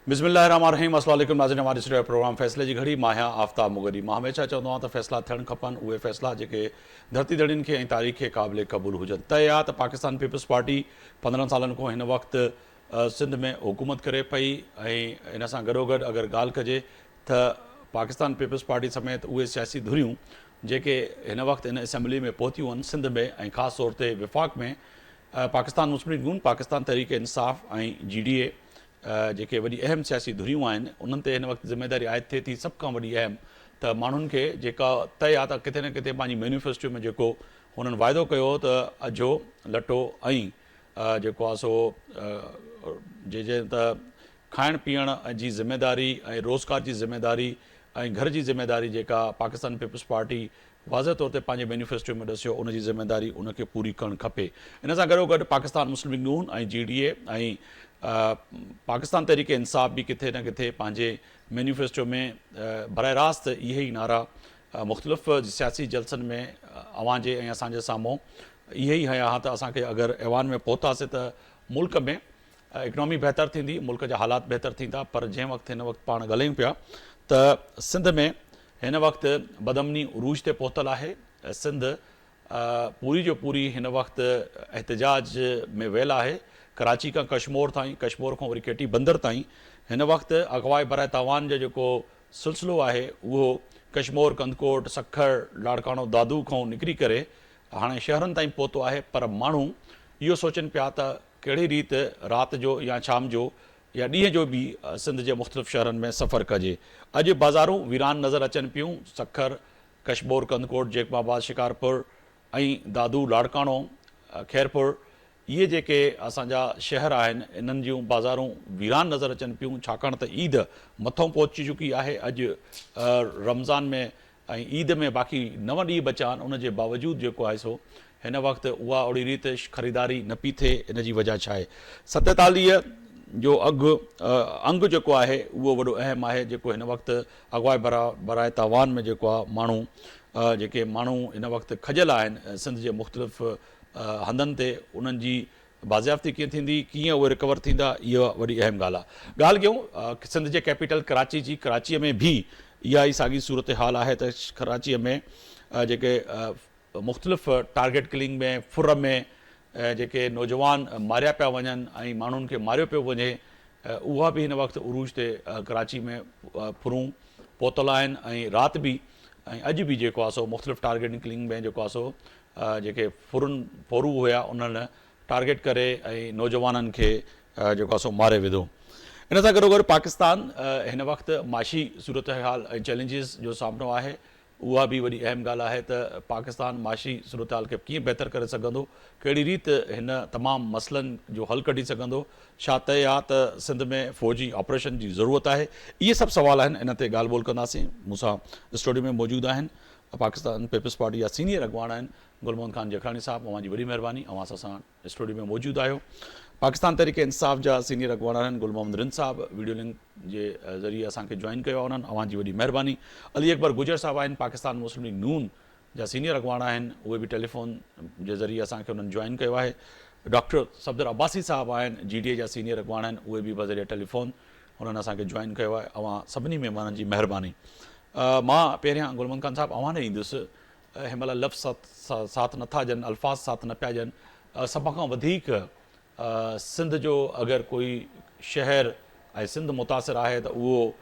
बिस्मिल्लाहिर्रहमानिर्रहीम। अस्सलाम वालेकुम नाज़रीन, हमारे इस प्रोग्राम फ़ैसले की घड़ी मां आफ्ताब मुगरी। मां हमेशह चवंदो आहियां त फ़ैसला थियणु खपनि, उहे फ़ैसला जेके धरती धड़ियुनि खे ऐं तारीख़ खे क़ाबिल क़बूल हुजनि। तय आहे त पाकिस्तान पीपल्स पार्टी 15 सालनि खां हिन वक़्तु सिंध में हुकूमत करे पई ऐं इन सां गॾोगॾु अगरि ॻाल्हि कजे त पाकिस्तान पीपल्स पार्टी समेत उहे सियासी धुरियूं जेके हिन वक़्तु इन असेंबली में पहुतियूं आहिनि सिंध में ऐं ख़ासि तौर ते विफ़ाक़ में, पाकिस्तान मुस्लिम लीग नून, पाकिस्तान तहरीक इंसाफ़ ऐं GDA जेके वॾी अहम सियासी धुरियूं आहिनि उन्हनि ते हिन वक़्तु ज़िम्मेदारी आयद थिए थी। सभ खां वॾी अहम त माण्हुनि खे जेका तय आहे त किथे न किथे पंहिंजी मैनिफेस्टो में जेको हुननि वाइदो कयो त अजो लटो ऐं जेको आहे सो जंहिं त खाइण पीअण जी ज़िम्मेदारी ऐं रोज़गार जी ज़िम्मेदारी ऐं घर जी ज़िम्मेदारी जेका पाकिस्तान पीपल्स पार्टी वाज़े तौर ते पंहिंजे मैनिफेस्टो में ॾसियो उनजी ज़िम्मेदारी उनखे पूरी करणु खपे। इन सां गॾोगॾु पाकिस्तान मुस्लिम लीग नून ऐं GDA ऐं पाकिस्तान तहरीक इंसाफ़ भी किथे न किथे पंहिंजे मैनिफेस्टो में बराह रास्त इहे ई नारा मुख़्तलिफ़ सियासी जलसनि में अवां जे ऐं असांजे साम्हूं इहे ई हया हा त असांखे अगरि ऐवान में पहुतासीं त मुल्क में इकनॉमी बहितर थींदी, मुल्क जा हालात बहितर थींदा। पर जंहिं वक़्तु हिन वक़्तु पाण ॻाल्हायूं पिया त सिंध में हिन वक़्तु बदमनी उरूज ते पहुतल आहे। सिंध पूरी जो पूरी हिन वक़्तु एहतजाज में वियल आहे। कराची खां कश्मीर ताईं, कश्मीर खां वरी केटी बंदर ताईं हिन वक़्तु अगवाए बराए तावान जो जेको सिलसिलो आहे उहो कश्मीर, कंदकोट, सखर, लाड़काणो, दादू खां निकिरी करे हाणे शहरनि ताईं पहुतो आहे। पर माण्हू इहो सोचनि पिया त कहिड़ी रीति राति जो या शाम जो या ॾींहं जो बि सिंध जे मुख़्तलिफ़ शहरनि में सफ़र कजे। अॼु बाज़ारूं वीरान नज़र अचनि पियूं। सखर, कश्मीर, कंदकोट, जेकमाबाद, शिकारपुर ऐं दादू, लाड़काणो, खैरपुर, इहे जेके असांजा शहर आहिनि इन्हनि जूं बाज़ारूं वीरान नज़र अचनि पियूं, छाकाणि त ईद मथां पहुची चुकी आहे। अॼु रमज़ान में ऐं ईद में बाक़ी 9 ॾींहं बचा आहिनि, उनजे बावजूदि जेको आहे सो हिन वक़्तु उहा ओड़ी रीति ख़रीदारी न पई थिए। इन जी वजह छा आहे? 47 जो अंग जेको आहे उहो वॾो अहम आहे, जेको हिन वक़्तु अगवाए बराए तावान में जेको आहे माण्हू जेके माण्हू हिन वक़्तु खजियल आहिनि सिंध जे मुख़्तलिफ़ हंधनि ते, उन्हनि जी बाज़ियाफ़्ती कीअं थींदी, कीअं उहे रिकवर थींदा, इहा वॾी अहम ॻाल्हि आहे। ॻाल्हि कयूं सिंध जे कैपिटल कराची जी। कराचीअ में बि इहा ई साॻी सूरत हाल आहे त कराचीअ में जेके मुख़्तलिफ़ टारगेट किलिंग में, फुर में जेके नौजवान मारिया पिया वञनि ऐं माण्हुनि खे मारियो पियो वञे, उहा बि हिन वक़्तु उरूज ते कराची में फुरूं पहुतल आहिनि। ऐं राति बि ऐं अॼु बि जेको आहे सो मुख़्तलिफ़ टारगेट किलिंग में जेको आहे सो जेके फोरू हुया उन्हनि टारगेट करे ऐं नौजवाननि खे जेको आहे सो मारे विधो। इन सां गॾोगॾु पाकिस्तान हिन वक़्तु माशी सूरत हाल ऐं चैलेंजिस जो सामनो आहे। उहा बि वॾी अहम ॻाल्हि आहे त पाकिस्तान माशी सूरत हाल खे कीअं बहितर करे सघंदो, कहिड़ी रीति हिन तमामु मसइलनि जो हल कढी सघंदो, छा तय आहे त सिंध में फ़ौजी ऑपरेशन जी ज़रूरत आहे। इहे सभु सवाल आहिनि, इन ते ॻाल्हि ॿोल कंदासीं। मूंसां स्टूडियो में मौजूदु आहिनि पाकिस्तान पीपल्स पार्टी जा सीनियर अॻवान आहिनि गुलमोहन ख़ान जखरानी साहब। अवां जी वॾी महिरबानी, अवां सां स्टूडियो में मौजूदु आहियो। पाकिस्तान तहरीक इंसाफ़ जा सीनियर अॻवान आहिनि गुल मोहम्मद रिन साहब, वीडियो लिंक जे ज़रिए असांखे जॉइन कयो आहे उन्हनि, अवां जी वॾी महिरबानी। अली अकबर गुजर साहब आहिनि पाकिस्तान मुस्लिम लीग नून जा सीनियर अॻवान आहिनि, उहे बि टेलीफोन जे ज़रिए असांखे उन्हनि जॉइन कयो आहे। डॉक्टर सफदर अब्बासी साहब आहिनि GDA जा सीनियर अॻवान आहिनि, उहे बि बज़रिए टेलीफोन उन्हनि असांखे जॉइन कयो आहे। अवां सभिनी महिमाननि जी महिरबानी। मां पहिरियां गुलमोहन ख़ान साहब अवां ॾे ईंदुसि। हिन महिल लफ़्ज़ साथ नथा ॾियनि, अल्फाज़ साथ न पिया ॾियनि। सभ खां वधीक सिंध जो अगरि कोई शहर ऐं सिंध मुतासिर आहे त उहो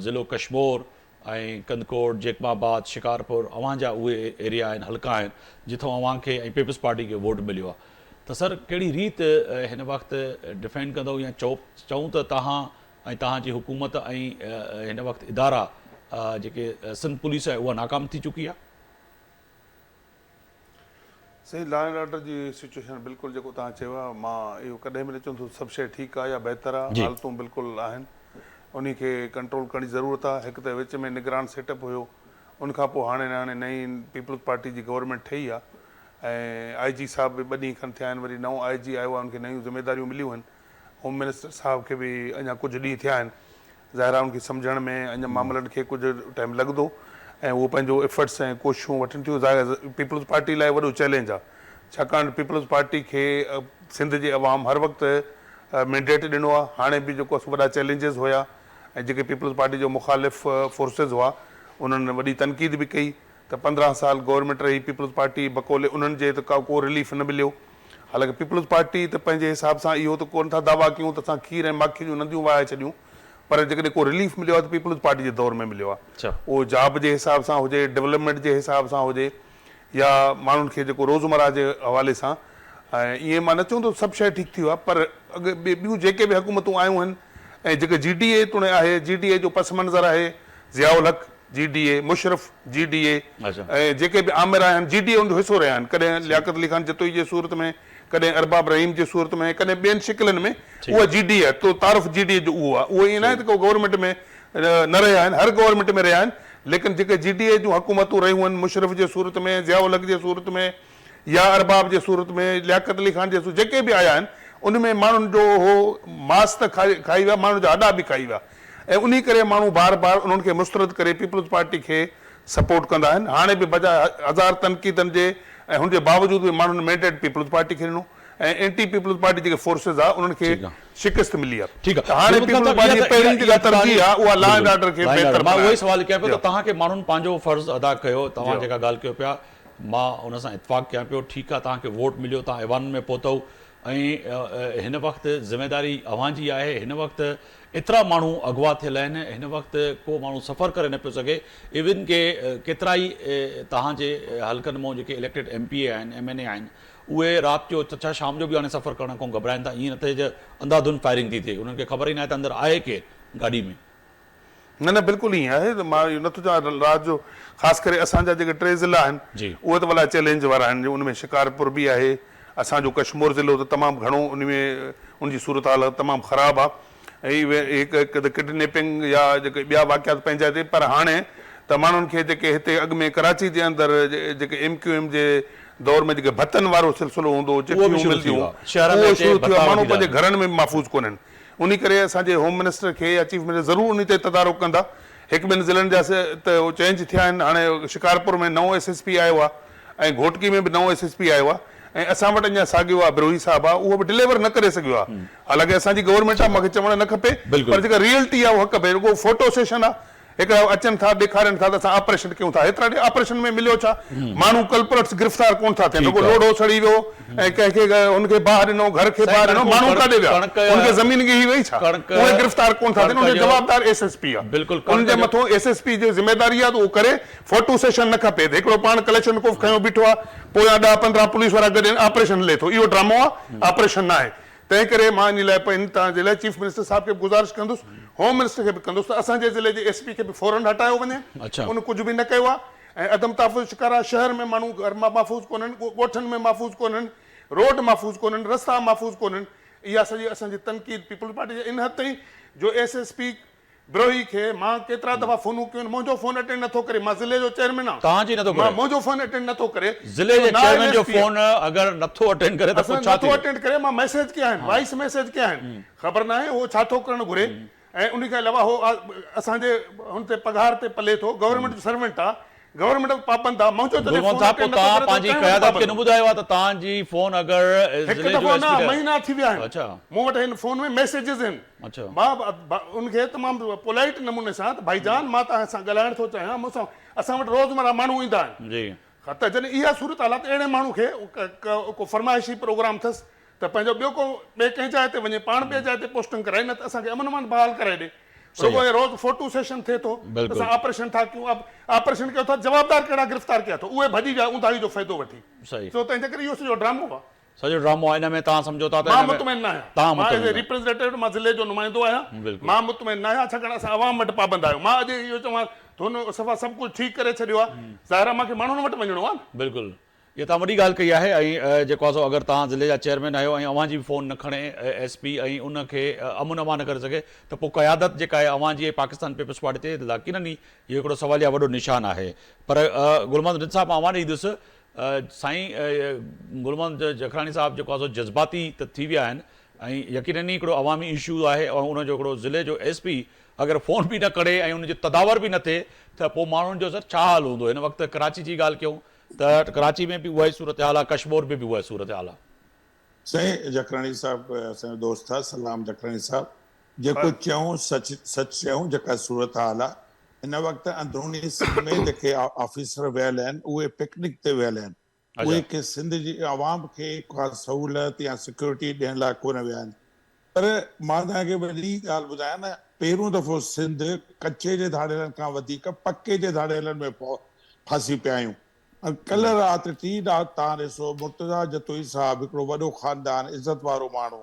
ज़िलो कश्मीर ऐं कंदकोट, जेकमाबाद, शिकारपुर अवां जा उहे एरिया आहिनि, हल्का आहिनि जिथों अवां खे ऐं पीपल्स पार्टी खे वोट मिलियो आहे। त सर कहिड़ी रीति हिन वक़्तु डिफेंड कंदो या चऊं त तव्हां ऐं तव्हांजी हुकूमत ऐं हिन वक़्तु इदारा जेके सिंध पुलिस आहे उहा नाकाम थी चुकी आहे? सही, लॉ एंड ऑर्डर जी सिचुएशन बिल्कुलु जेको तव्हां चयो आहे, मां इहो कॾहिं बि न चवंदो सभु शइ ठीकु आहे या बहितर आहे। हालतूं बिल्कुलु आहिनि, उन खे कंट्रोल करण जी ज़रूरत आहे। हिकु त विच में निगरान सेटअप हुयो, उनखां पोइ हाणे नई पीपल्स पार्टी जी गवर्नमेंट ठही आहे ऐं IG साहब बि 2 ॾींहं खनि थिया आहिनि, वरी नओं IG आयो आहे, उनखे नयूं ज़िम्मेदारियूं मिलियूं आहिनि। होम मिनिस्टर साहब खे बि अञा कुझु ॾींहं थिया आहिनि, ज़ाहिर आहे उनखे सम्झण में अञा मामलनि खे कुझु टाइम लॻंदो ऐं उहो पंहिंजो एफर्ट्स ऐं कोशिशूं वठनि थियूं। ज़ाहिर पीपल्स पार्टी लाइ वॾो चैलेंज आहे, छाकाणि पीपल्स पार्टी खे सिंध जे अवाम हर वक़्तु मैंडेट ॾिनो आहे। हाणे बि जेको आहे वॾा चैलेंजिस हुया ऐं जेके पीपल्स पार्टी जो मुखालिफ़ फोर्सिस हुआ उन्हनि वॾी तनक़ीद बि कई त 15 साल गवर्नमेंट रही पीपल्स पार्टी बकोले उन्हनि जे त को रिलीफ न मिलियो। हालांकि पीपल्स पार्टी त पंहिंजे हिसाब सां इहो त कोन था दावा कयूं त असां खीर ऐं माखी जूं नदियूं वहाए छॾियूं, पर जेकॾहिं को रिलीफ मिलियो आहे त पीपल्स पार्टी जे दौर में मिलियो आहे। उहो जॉब जे हिसाब सां हुजे, डेवलपमेंट जे हिसाब सां हुजे, या माण्हुनि खे जेको रोज़मर्रा जे हवाले सां। ऐं ईअं मां न चवंदो सभु शइ ठीकु थी वियो आहे, पर ॿियूं जेके बि हुकूमतूं आयूं आहिनि ऐं जेके GDA तूं आहे, GDA जो पस मंज़र आहे, ज़ियाउल हक़ GDA, मुशरफ GDA ऐं जेके बि आमिर आहिनि GDA उनजो हिसो रहिया आहिनि, कॾहिं लियाकत अली ख़ान जतोई जे सूरत में, कॾहिं अरबाब रहीम जे सूरत में, कॾहिं ॿियनि शिकिलनि में उहा GDA आहे। तो तारफ़ GDA जो उहो आहे, उहो ईअं न आहे त को गवर्नमेंट में न रहिया आहिनि, हर गवर्नमेंट में रहिया आहिनि, लेकिन जेके GDA जूं हुकूमतूं रहियूं आहिनि मुशरफ जे सूरत में, ज़ियाउल हक़ जे सूरत में, या अरबाब जे सूरत में, लियाकत अली ख़ान जे सूरत, जेके बि आया आहिनि उन में माण्हुनि जो हो मास त खाई विया, माण्हुनि जा अॾा बि खाई विया, ऐं उन करे माण्हू बार बार उन्हनि खे मुस्तरद करे पीपल्स पार्टी खे सपोर्ट कंदा आहिनि। हाणे बि बजाए हज़ार तनक़ीदनि जे ऐं हुनजे बावजूदि बि माण्हुनि मैंडेट पीपल्स पार्टी खे ॾिनो ऐं एंटी पीपल्स पार्टी जेके फोर्सिस आहे उन्हनि खे शिकस्त मिली आहे। ठीकु आहे, हाणे पीपल्स पार्टी पहिरीं जेका तरजीह आहे उहा लॉ एंड ऑर्डर खे बहितर मां उहो ई सवाल कयां पियो त तव्हांखे माण्हुनि पंहिंजो फर्ज़ अदा कयो, तव्हां जेका ॻाल्हि कयो पिया मां उन सां इतफ़ाक़ कयां पियो। ठीकु आहे, तव्हांखे वोट मिलियो, तव्हां ऐवान में पहुतव ऐं हिन वक़्तु ज़िमेदारी अव्हांजी आहे। हिन वक़्तु एतिरा माण्हू अगवा थियल आहिनि, हिन वक़्तु को माण्हू सफ़र करे न पियो सघे। इवन के केतिरा ई तव्हांजे हल्कनि मां जेके इलेक्टेड MPA आहिनि, MNA आहिनि, उहे राति जो त छा शाम जो बि हाणे सफ़र करण खां घबराइनि था। ईअं न थिए अंधाधुन फायरिंग थी थिए, उन्हनि खे ख़बर ई न आहे त अंदरि आहे केरु गाॾी में। न न बिल्कुलु ईअं आहे, मां इहो नथो चवां। राति जो ख़ासि करे असांजा जेके 3 ज़िला आहिनि उहे त वॾा चैलेंज वारा आहिनि। उनमें शिकारपुर बि आहे, असांजो कश्मीर ज़िलो त तमामु घणो उनमें उनजी सूरत हाल तमामु ख़राबु आहे, ऐं हिकु किडनेपिंग या जेके ॿिया वाक़ियात पंहिंजा हिते। पर हाणे त माण्हुनि खे जेके हिते अॻु में कराची जे अंदरि जेके MQM जे दौर में जेके भतनि वारो सिलसिलो हूंदो, चिठियूं मिलंदियूं, उहो शुरू थियो आहे। माण्हू पंहिंजे घरनि में महफ़ूज़ कोन्हनि। उन करे असांजे होम मिनिस्टर खे या चीफ मिनिस्टर ज़रूरु उन ते तदारुक कंदा। 1-2 ज़िलनि जा त उहो चेंज थिया आहिनि। हाणे शिकारपुर में नओं SSP आयो आहे ऐं घोटकी में बि नओं SSP आयो आहे, ऐं असां वटि अञा साॻियो आहे बिरोही साहिबु आहे, उहो बि डिलीवर न करे सघियो आहे। हालांकि असांजी गवर्नमेंट आहे, मूंखे चवणु न खपे, पर जेका रियलिटी आहे उहा खपे। रुगो फोटो सेशन आहे, हिकिड़ा अचनि था ॾेखारनि था त असां ऑपरेशन कयूं था। हेतिरा ऑपरेशन में मिलियो छा? माण्हू कल्परेट्स गिरफ़्तार कोन था थियनि। रुगो लोॾो सड़ी वियो ऐं कंहिंखे हुनखे बाहि ॾिनो, घर खे बाहि ॾिनो, माण्हू काॾे विया? हुनखे ज़मीन गिही वई छा? उहे गिरफ़्तार कोन था थियनि। उनजो जवाबदार SSP आहे। उनजे मथां SSP जी ज़िमेदारी आहे त उहो करे। फोटो सेशन न खपे त हिकिड़ो पाण कलेक्शन कोफ खयो बीठो आहे, पोइ 10-15 पुलिस वारा गॾु ऑपरेशन हले थो। इहो ड्रामो आहे, ऑपरेशन न आहे। तंहिं करे मां इन लाइ तव्हांजे लाइ चीफ मिनिस्टर साहिब खे बि गुज़ारिश कंदुसि, होम मिनिस्टर खे बि कंदुसि त असांजे ज़िले जे SP खे बि फौरन हटायो वञे। उन कुझु बि न कयो आहे, ऐं अदम तहफ़ुज़ शिकार आहे। शहर में माण्हू घर मां महफ़ूज़ कोन्हनि, ॻोठनि में महफ़ूज़ कोन्हनि, रोड महफ़ूज़ कोन्हनि, रस्ता महफ़ूज़ कोन्हनि। इहा सॼी असांजी तनक़ीद पीपल्स पार्टी जे इन हद ताईं जो SSP बिरोही खे मां केतिरा दफ़ा फ़ोनूं कयूं, मुंहिंजो फ़ोन अटेंड नथो करे। मां ज़िले जो चेयरमैन आहियां, तव्हांजी नथो करे, मुंहिंजो फ़ोन अटेंड नथो करे। ज़िले जे चेयरमैन जो फ़ोन अगरि नथो अटेंड करे त नथो अटेंड करे, मां मैसेज कया आहिनि, वॉइस मैसेज कया आहिनि, ख़बर न आहे उहो छा थो करणु घुरे। ऐं उन खां अलावा उहो असांजे हुन ते पघार ते पले थो, गवर्नमेंट जो सर्वेंट आहे, गवर्नमेंट पाबंद आहे। मुंहिंजो तव्हां पंहिंजी क़यादत खे न ॿुधायो आहे त तव्हांजी फ़ोन अगरि हिकु दफ़ो न महीना थी विया आहिनि, मूं वटि हिन फ़ोन में मैसेजिस आहिनि। मां उनखे तमामु पोलाइट नमूने सां त भाईजान मां तव्हां सां ॻाल्हाइण थो चाहियां, मूंसां असां वटि रोज़मर्रा माण्हू ईंदा आहिनि। त जॾहिं इहा सूरत हालत अहिड़े माण्हू खे को फरमाइशी प्रोग्राम अथसि त पंहिंजो ॿियो को ॿिए कंहिं जाइ ते वञे, पाण ॿिए जाइ ते पोस्टिंग कराए, न त असांखे अमन बहाल कराए ॾे। रुगो रोज़ फोटो सेशन थिए थो, असां ऑपरेशन था कयूं, ऑपरेशन कयो था, जवाबदार कहिड़ा गिरफ़्तार कया अथव, उहे भॼी विया ऊंधाही जो फ़ाइदो वठी। छो तंहिंजे करे इहो सॼो ड्रामो आहे, सॼो ड्रामो आहे। हिन में तव्हां सम्झो था त मां मुतमइन न आहियां, मां एज़ ए रिप्रेज़ेंटेटिव, मां ज़िले जो नुमाइंदो आहियां, मां मुतमइन न आहियां, छाकाणि असां आवाम वटि पाबंद आहियूं। मां अॼु इहो चवां थो सफ़ा सभु कुझु ठीकु करे छॾियो आहे, ज़ाहिर आहे मूंखे माण्हुनि वटि वञिणो आहे। बिल्कुलु, इहा तव्हां वॾी ॻाल्हि कई आहे। ऐं जेको आहे अगरि तव्हां ज़िले जा चेयरमैन आहियो ऐं अव्हां जी बि फ़ोन न खणे SP ऐं उनखे अमन अमान न करे सघे त पोइ क़यादत जेका आहे अव्हां जी पाकिस्तान पीपल्स पार्टी ते यकीनन ई इहो हिकिड़ो सवालिया वॾो निशान आहे। पर गुलमहमद रिद साहिबु आवां ॾींदुसि, साईं गुलमहमद जखरानी साहिबु जेको आहे जज़्बाती त थी विया आहिनि ऐं यकीनन ई हिकिड़ो अवामी इशू आहे, ऐं उनजो हिकिड़ो ज़िले जो SP अगरि फ़ोन बि न करे ऐं उनजी तदावर बि न थिए त पोइ माण्हुनि जो छा हाल हूंदो। हिन वक़्तु कराची जी ॻाल्हि कयूं त कराची में बि उहा ई सूरत हाल आहे, कश्मीर में बि उहा ई सूरत हाल आहे। साईं जकराणी साहब असांजो दोस्त आहे, सलाम जकराणी साहब। जेको चयूं सच सच चयूं, जेका सूरत हाल आहे हिन वक़्तु अंदरूनी सिंध में जेके ऑफिसर वियल आहिनि उहे पिकनिक ते वियल आहिनि। उहे अच्छा के सिंध जी आवाम खे का सहूलियत या सिक्योरिटी ॾियण लाइ कोन विया आहिनि। पर मां तव्हांखे वॾी ॻाल्हि ॿुधायां न, पहिरियों दफ़ो सिंध कचे जे धाड़ेलनि खां वधीक पके जे धाड़ेलनि में फासी पिया आहियूं। कल्ह राति टी राति तव्हां ॾिसो, मुर्तज़ा जतोई साहब हिकिड़ो वॾो ख़ानदान, इज़त वारो माण्हू,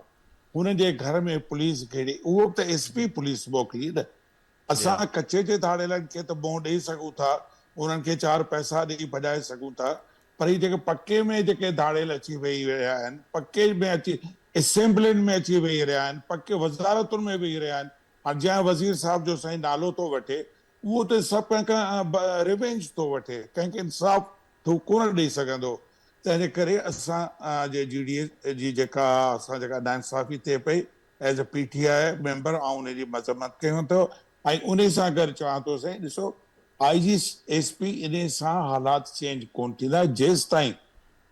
हुन जे घर में पुलिस घेरी, उहो त एसपी पुलिस मोकिली न। असां या कचे जे धाड़ेलनि खे त मुंहुं ॾेई सघूं था, उन्हनि खे 4 पैसा ॾेई भॼाए सघूं था, पर ही जेके पके में जेके धाड़ेल अची वेही रहिया आहिनि, पके में अची असेंबलियुनि में अची वेही रहिया आहिनि, पके वज़ारतुनि में वेही रहिया आहिनि। हाणे जंहिं वज़ीर साहब जो साईं नालो थो वठे, उहो त सभु कंहिंखां रिवेंज थो वठे, कंहिंखे इंसाफ़ थो कोन ॾेई सघंदो। तंहिंजे करे असां जे GDA जी जेका असां जेका नाइंसाफ़ी थिए पई एज़ अ PTI मेंबर, ऐं उनजी मज़म्मत कयूं था। ऐं उन सां गॾु चवां थो साईं, ॾिसो IG SP इन सां हालात चेंज कोन थींदा जेसि ताईं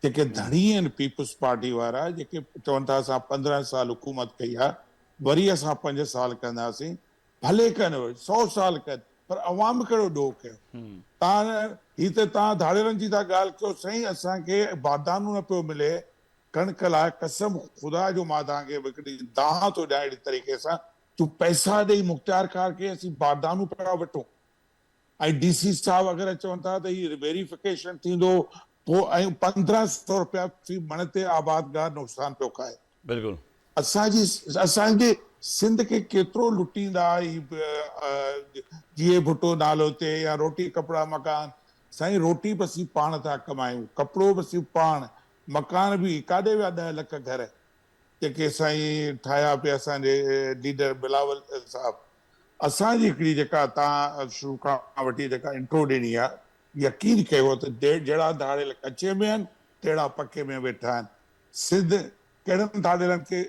जेके धणी आहिनि पीपुल्स पार्टी वारा, जेके चवनि था असां 15 साल हुकूमत कई आहे, वरी असां 5 साल कंदासीं, भले कनि 100 साल कनि, पर अवाम कहिड़ो ॾोह कयो। तव्हां ही त तव्हां धाड़ेलनि जी था ॻाल्हि कयो साईं, असांखे बारदानो न पियो मिले कणिक लाइ, कसम ख़ुदा जो मां तव्हांखे हिकिड़ी दाह थो ॾियां अहिड़ी तरीक़े सां, तूं पैसा ॾेई मुख़्तियार ख़ान खे असीं बारदानो पिया वठूं। ऐं DC साहब अगरि चवनि था त हीउ वेरिफिकेशन थींदो पोइ, ऐं 1500 रुपया फी मण ते आबादगार नुक़सान पियो खाए। बिल्कुलु असांजे सिंध खे केतिरो लुटींदा, जीए भुट्टो नालो ते, या रोटी कपिड़ा मकान। साईं रोटी बि असीं पाण था कमायूं, कपिड़ो बि असीं पाण, मकान बि, काॾे विया 10 लख घर जेके साईं ठाहिया पिया असांजे लीडर बिलावल साहब। असांजी हिकिड़ी जेका तव्हां शुरू खां वठी जेका इंट्रो ॾिनी आहे, यकीन कयो त जहिड़ा धाड़ेल कचे में आहिनि तहिड़ा पके में वेठा आहिनि। सिंध कहिड़नि धाड़ेलनि खे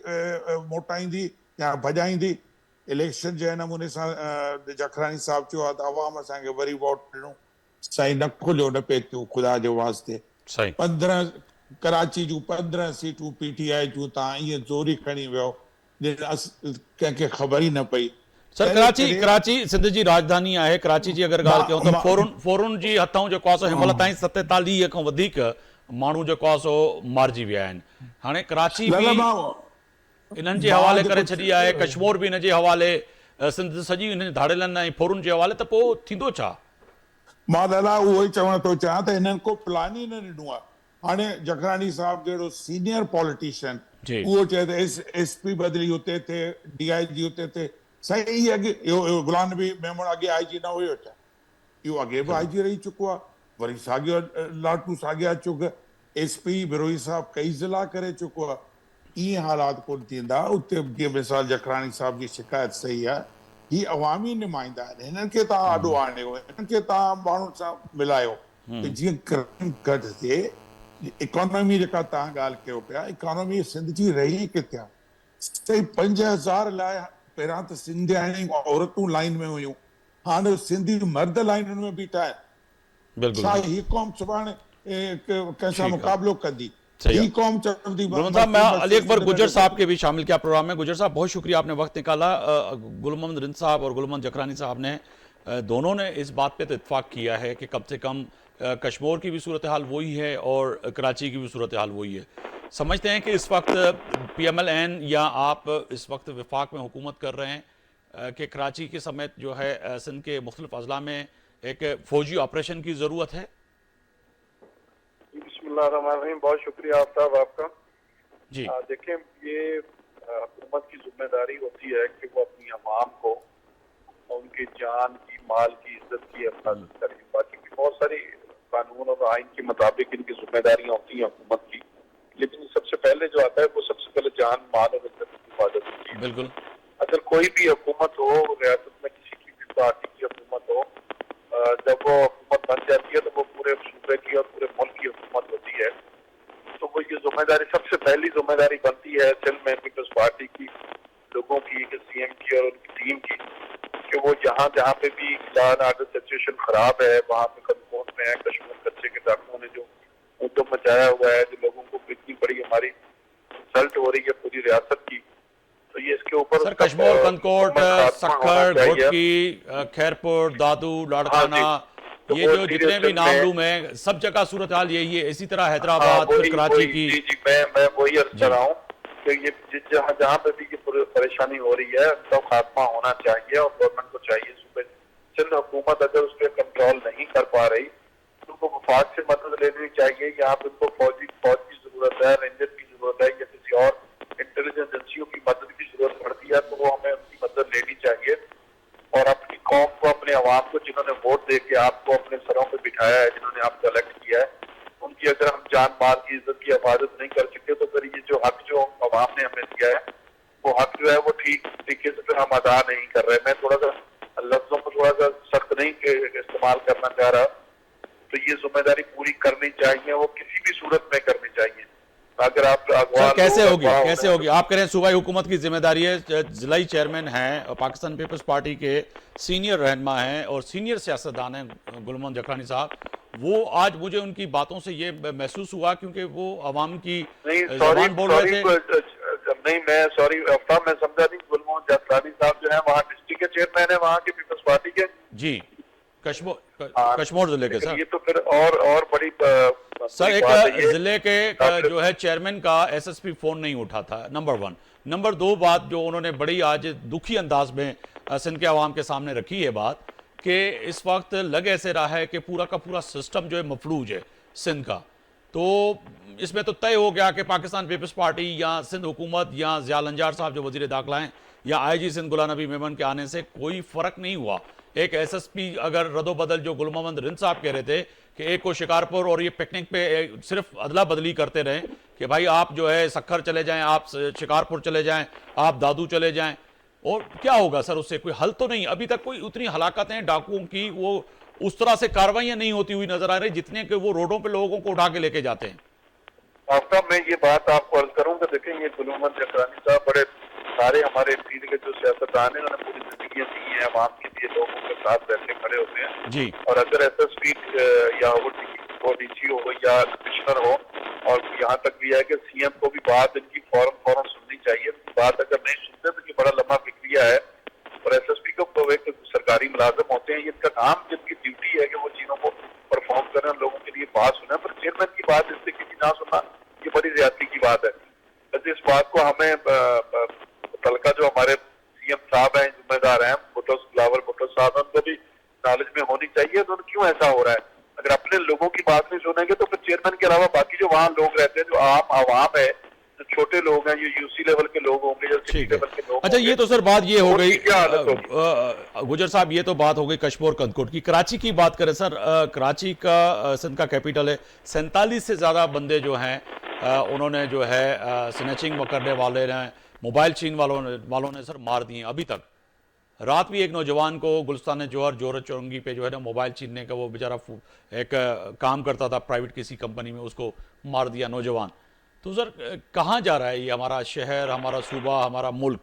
मोटाईंदी या भॼाईंदी? इलेक्शन जंहिं नमूने सां जखरानी साहब चयो आहे त अवाम असांखे वरी वोट ॾिनो, साईं न खुलियो न पेतियूं ख़ुदा जो वास्ते। सही 15 कराची जूं 15 सीटूं PTI जूं तव्हां ईअं ज़ोरी खणी वियो, कंहिंखे ख़बर ई न पई। सर, कराची सिंध जी राजधानी आहे। कराची जी अगरि ॻाल्हि कयूं त फोरुन जी हथऊं जेको आहे सो हिनमहिल ताईं 47 खां वधीक माण्हू जेको आहे सो मारिजी विया आहिनि। हाणे कराची बि इन्हनि जे हवाले करे छॾी आहे, कश्मीर बि हिन जे हवाले, सिंध सॼी हिन धाड़ेलनि ऐं फोरुन जे हवाले, त पोइ थींदो छा? मां दादा उहो ई चवण थो चाहियां त हिननि को प्लान ई न ॾिनो आहे। हाणे जखरानी साहब जहिड़ो सीनियर पॉलिटिशियन, जी उहो चए त SP बदिली हुते थिए, DIG हुते थिए। साईं इहे अॻे इहो गुलाम नबी मेमण अॻे IG न हुयो छा? इहो अॻे बि IG रही चुको आहे, वरी साॻियो लाटू साॻिया चुग, SP बिरोही साहब कई ज़िला करे चुको आहे। ईअं हालात कोन थींदा। उते जीअं मिसाल जखरानी साहब जी शिकायत सही आहे, ही अवामी नुमाइंदा आहिनि, हिननि खे तव्हां आॾो आणियो, हिननि खे तव्हां माण्हुनि सां मिलायो त जीअं क्राइम घटि थिए। इकोनॉमी जेका तव्हां ॻाल्हि कयो पिया, इकोनॉमी सिंध जी रही किथे आहे? साईं 5000 लाइ पहिरियां त सिंधियाणी औरतूं लाइन में हुयूं, हाणे सिंधी मर्द लाइनुनि में बीठा आहिनि। छा बिल्कुलु ही क़ौम सुभाणे कंहिंसां ठीकु आहे, मुक़ाबिलो कंदी? सही ही आहे। कौम चवंदी गुलमन साहब, मैं अली अकबर गुजर साहब के भी शामिल किया प्रोग्राम में। गुजर साहब, बहुत शुक्रिया, आपने वक्त निकाला। गुल मोहम्मद रिंद साहब और गुल मोहम्मद जखरानी साहब ने दोनों ने इस बात पे तो इत्फाक किया है कि कम से कम कश्मीर की भी सूरत हाल वही है और कराची की भी सूरत हाल वही है। समझते हैं कि इस वक्त PMLN या आप इस वक्त वफाक में हुकूमत कर रहे हैं कि कराची के समेत जो है सिंध के मुख्तलिफ अजला में एक फ़ौजी ऑपरेशन की ज़रूरत है? बिस्मिल्लाहिर्रहमानिर्रहीम, बहुत शुक्रिया आफ्ताब आपका। जी देखें, ये हुकूमत की जिम्मेदारी होती है कि वो अपनी अवाम को उनकी जान की, माल की, इज्जत की हिफाजत करें। बाकी भी बहुत सारी कानून और आइन के मुताबिक इनकी जिम्मेदारियां होती हैं हुकूमत की, लेकिन सबसे पहले जो आता है वो सबसे पहले जान, माल और इज्जत की हिफाजत होती है। बिल्कुल। अगर कोई भी हुकूमत हो, रियासत में किसी की भी पार्टी की हुकूमत हो, जब वो हुकूमत बन जाती है तो वो पूरे सूबे की और पूरे मुल्क की हुकूमत होती है। तो वो ये जिम्मेदारी, सबसे पहली जिम्मेदारी बनती है सिंध में पीपल्स पार्टी की, लोगों की, CM की और उनकी टीम की, कि वो जहाँ जहाँ पे भी लॉ एंड ऑर्डर सिचुएशन खराब है, वहाँ पे कमजोर में है, कश्मीर कच्चे के डाकुओं ने जो उद्यम मचाया हुआ है, जो लोगों को इतनी बड़ी हमारी इंसल्ट इनके ऊपर सर कश्मीर, कंदकोट, सक्खर, चाहिए। घोटकी, खैरपुर, दादू, लाड़काना, तो ये वो जो जितने भी सीरियसली नाम में- लूं मैं, सब जगह सूरत हाल यही है। इसी तरह हाँ, हैदराबाद, फिर वही- कराची वही- की। जी जी, मैं वही अर्ज कर रहा हूँ कि ये जहाँ जहाँ पे भी ये परेशानी हो रही है उनका खात्मा होना चाहिए और गवर्नमेंट को चाहिए सूबे सिंध हुकूमत अगर उस पर कंट्रोल नहीं कर पा रही तो उनको वफाक से मदद लेनी चाहिए। यहाँ पे उनको फौज की जरूरत है, रेंजर की जरूरत है या किसी और इंटेलिजेंस एजेंसियों की मदद की जरूरत पड़ती है तो वो हमें उनकी मदद लेनी चाहिए। और अपनी कौम को, अपने अवाम को, जिन्होंने वोट दे के आपको अपने सरों पे बिठाया है, जिन्होंने आपको इलेक्ट किया है, उनकी अगर हम जान माल की इज्जत की हिफाजत नहीं कर सके तो फिर ये जो हक जो अवाम ने हमें दिया है वो हक जो है वो ठीक तरीके से फिर हम अदा नहीं कर रहे। मैं थोड़ा सा लफ्जों को थोड़ा सा सख्त नहीं इस्तेमाल करना चाह रहा, तो ये जिम्मेदारी पूरी करनी चाहिए, वो किसी भी सूरत में करनी चाहिए। अगर आप सर कैसे लोग होगी, अगवा कैसे हो- होगी? आप कह रहे हैं सूबाई हुकूमत की जिम्मेदारी है, जिलाई चेयरमैन हैं, पाकिस्तान पीपल्स पार्टी के सीनियर रहनुमा हैं और सीनियर सियासतदान हैं गुलमोहन जखरानी साहब। वो आज मुझे उनकी बातों से ये महसूस हुआ क्योंकि वो अवाम की नहीं जबान बोल रहे थे। नहीं मैं सॉरी आफ्ताब, मैं समझा नहीं। गुलमोहन जसरानी साहब जो है वहाँ डिस्ट्रिक्ट के चेयरमैन है वहाँ के पीपल्स पार्टी के। जी, कश्मीर हाँ, कश्मीर जिले के लेकिन सर। ये तो फिर और बड़ी सर बड़ी एक बात है ये। जिले के जो है चेयरमैन का एसएसपी फोन नहीं उठा था, नंबर 1। नंबर 2 बात जो उन्होंने बड़ी आज दुखी अंदाज में सिंध के अवाम के सामने रखी है बात कि इस वक्त लग ऐसे रहा है कि पूरा का पूरा सिस्टम जो है मफलूज है सिंध का। तो इसमें तो तय हो गया कि पाकिस्तान पीपल्स पार्टी या सिंध हुकूमत या ज़िया लंजार साहब जो वजीर दाखिला हैं या आईजी सिंध गुलाम नबी मेमन के आने से कोई फर्क नहीं हुआ। एक एसएसपी अगर रदोबदल जो गुल मोहम्मद रिंद साहब कह रहे थे कि एक को शिकारपुर और ये पिकनिक पे सिर्फ अदला बदली करते रहे कि भाई आप जो है सक्खर चले जाएं, आप शिकारपुर चले जाएं, आप दादू चले जाएं, और क्या होगा सर उससे? कोई हल तो नहीं। अभी तक कोई उतनी हलाकतें डाकुओं की वो उस तरह से कार्रवाइयां नहीं होती हुई नजर आ रही जितने कि वो रोडों पे लोगों को उठा के लेके जाते हैं। आफ्ताब, मैं ये बात आपको अर्ज करूंगा, देखें ये गुलमोहम्मद जसरानी साहब बड़े सारे हमारे पीढ़ी के जो सियासतदान है उन्होंने पूरी जिंदगी दी है अवाम के लिए, लोगों के साथ रहते खड़े होते हैं जी। और अगर एसएसपी या वो डीसी हो या कमिश्नर हो और यहाँ तक भी है कि सीएम को भी बात इनकी फौरन सुननी चाहिए। बात अगर नहीं सुनते तो ये बड़ा लंबा प्रक्रिया है और एसएसपी को एक सरकारी मुलाजिम होते हैं, इनका काम, जिनकी ड्यूटी है कि वो चीजों को परफॉर्म करें, लोगों के लिए बात सुने, पर चेयरमैन की बात इससे किसी ना सुनना ये बड़ी ज्यादती की बात है। बस इस बात को हमें तलका जो हमारे सीएम साहब हैं, जिम्मेदार हैं, बिलावल भुट्टो साहब, उनको भी नॉलेज में होनी चाहिए तो क्यों ऐसा हो रहा है। अगर अपने लोगों की बात नहीं सुनेंगे तो फिर चेयरमैन के अलावा बाकी जो वहाँ लोग रहते हैं, जो आम आवाम है, जो छोटे लोग हैं, जो यूसी लेवल के लोग होंगे, जो सिटी ठीक है। लेवल के लोग अच्छा, ये तो सर बात ये हो गई उनकी क्या हालत होगी? गुजर साहब, ये तो बात हो गई कश्मीर कंदकोट की। कराची की बात करें सर, कराची का सिंध का कैपिटल है। 47 से ज़्यादा बंदे जो हैं उन्होंने जो है स्नैचिंग करने वाले ने, मोबाइल छीन वालों ने सर मार दिए अभी तक। रात भी एक नौजवान को गुलस्तान जोहर चौरंगी पे जो है ना मोबाइल छीनने का, वो बेचारा एक काम करता था प्राइवेट किसी कंपनी में, उसको मार दिया नौजवान। तो सर कहाँ जा रहा है ये हमारा शहर, हमारा सूबा, हमारा मुल्क?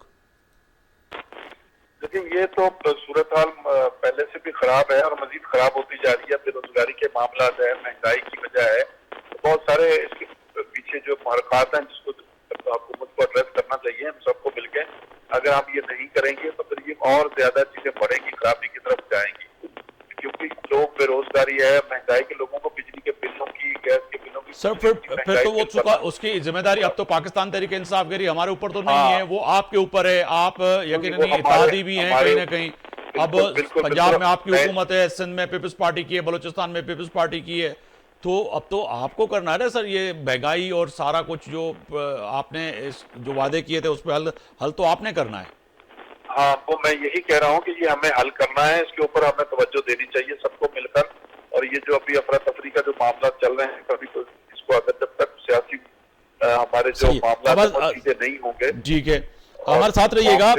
लेकिन ये तो सूरत हाल पहले से भी खराब है और मजीद खराब होती जा रही है। बेरोजगारी के मामला है, महंगाई की वजह है, तो बहुत सारे इसके पीछे जो हरकत हैं जिसको हुकूमत को एड्रेस करना चाहिए हम सबको मिलकर। अगर हम ये नहीं करेंगे तो फिर ये और ज्यादा चीजें बढ़ेंगी, खराबी की तरफ जाएंगी, क्योंकि लोग बेरोजगारी है, महंगाई के, लोगों को बिजली के बिलों की, गैस के बिलों की, सर फिर तो वो चुका, उसकी जिम्मेदारी अब तो पाकिस्तान तहरीक इंसाफ करी हमारे ऊपर तो नहीं है, वो आपके ऊपर है। आप यकीनन इत्तेहादी भी हैं कहीं ना कहीं। अब पंजाब में आपकी हुकूमत है, सिंध में पीपल्स पार्टी की है, बलूचिस्तान में पीपल्स पार्टी की है, तो अब तो आपको करना है ना सर ये महंगाई और सारा कुछ जो आपने जो वादे किए थे उस पर हल तो आपने करना है। हाँ, वो मैं यही कह रहा हूँ कि ये हमें हल करना है, इसके ऊपर हमें तवज्जो देनी चाहिए सबको मिलकर। और ये जो अभी अफरा तफरी का जो मामला चल रहे हैं, कभी तो इसको अगर जब तक सियासी हमारे जो मामला सीधे नहीं होंगे। ठीक है, हमारे साथ रहिएगा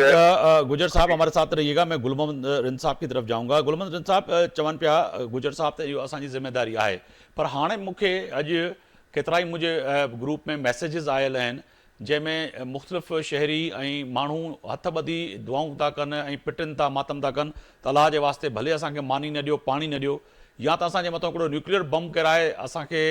गुजर साहब, हमारे साथ रहिएगा। मैं गुलमोहम्मद रिंद साहब की तरफ जाऊंगा। गुलमोहम्मद रिंद साहब, चवन पिया गुजर साहब ते इहो असांजी ज़िम्मेदारी आहे, पर हाणे मूंखे अॼु केतिरा ई मुंहिंजे ग्रुप में मैसेजिस आयल आहिनि जंहिंमें मुख़्तलिफ़ शहरी ऐं माण्हू हथ ॿधी दुआऊं था कनि ऐं पिटनि था, मातम था कनि त अलाह जे वास्ते भले असांखे मानी न ॾियो, पाणी न ॾियो, या त असांजे मथां हिकिड़ो न्यूक्लियर बम किराए असांखे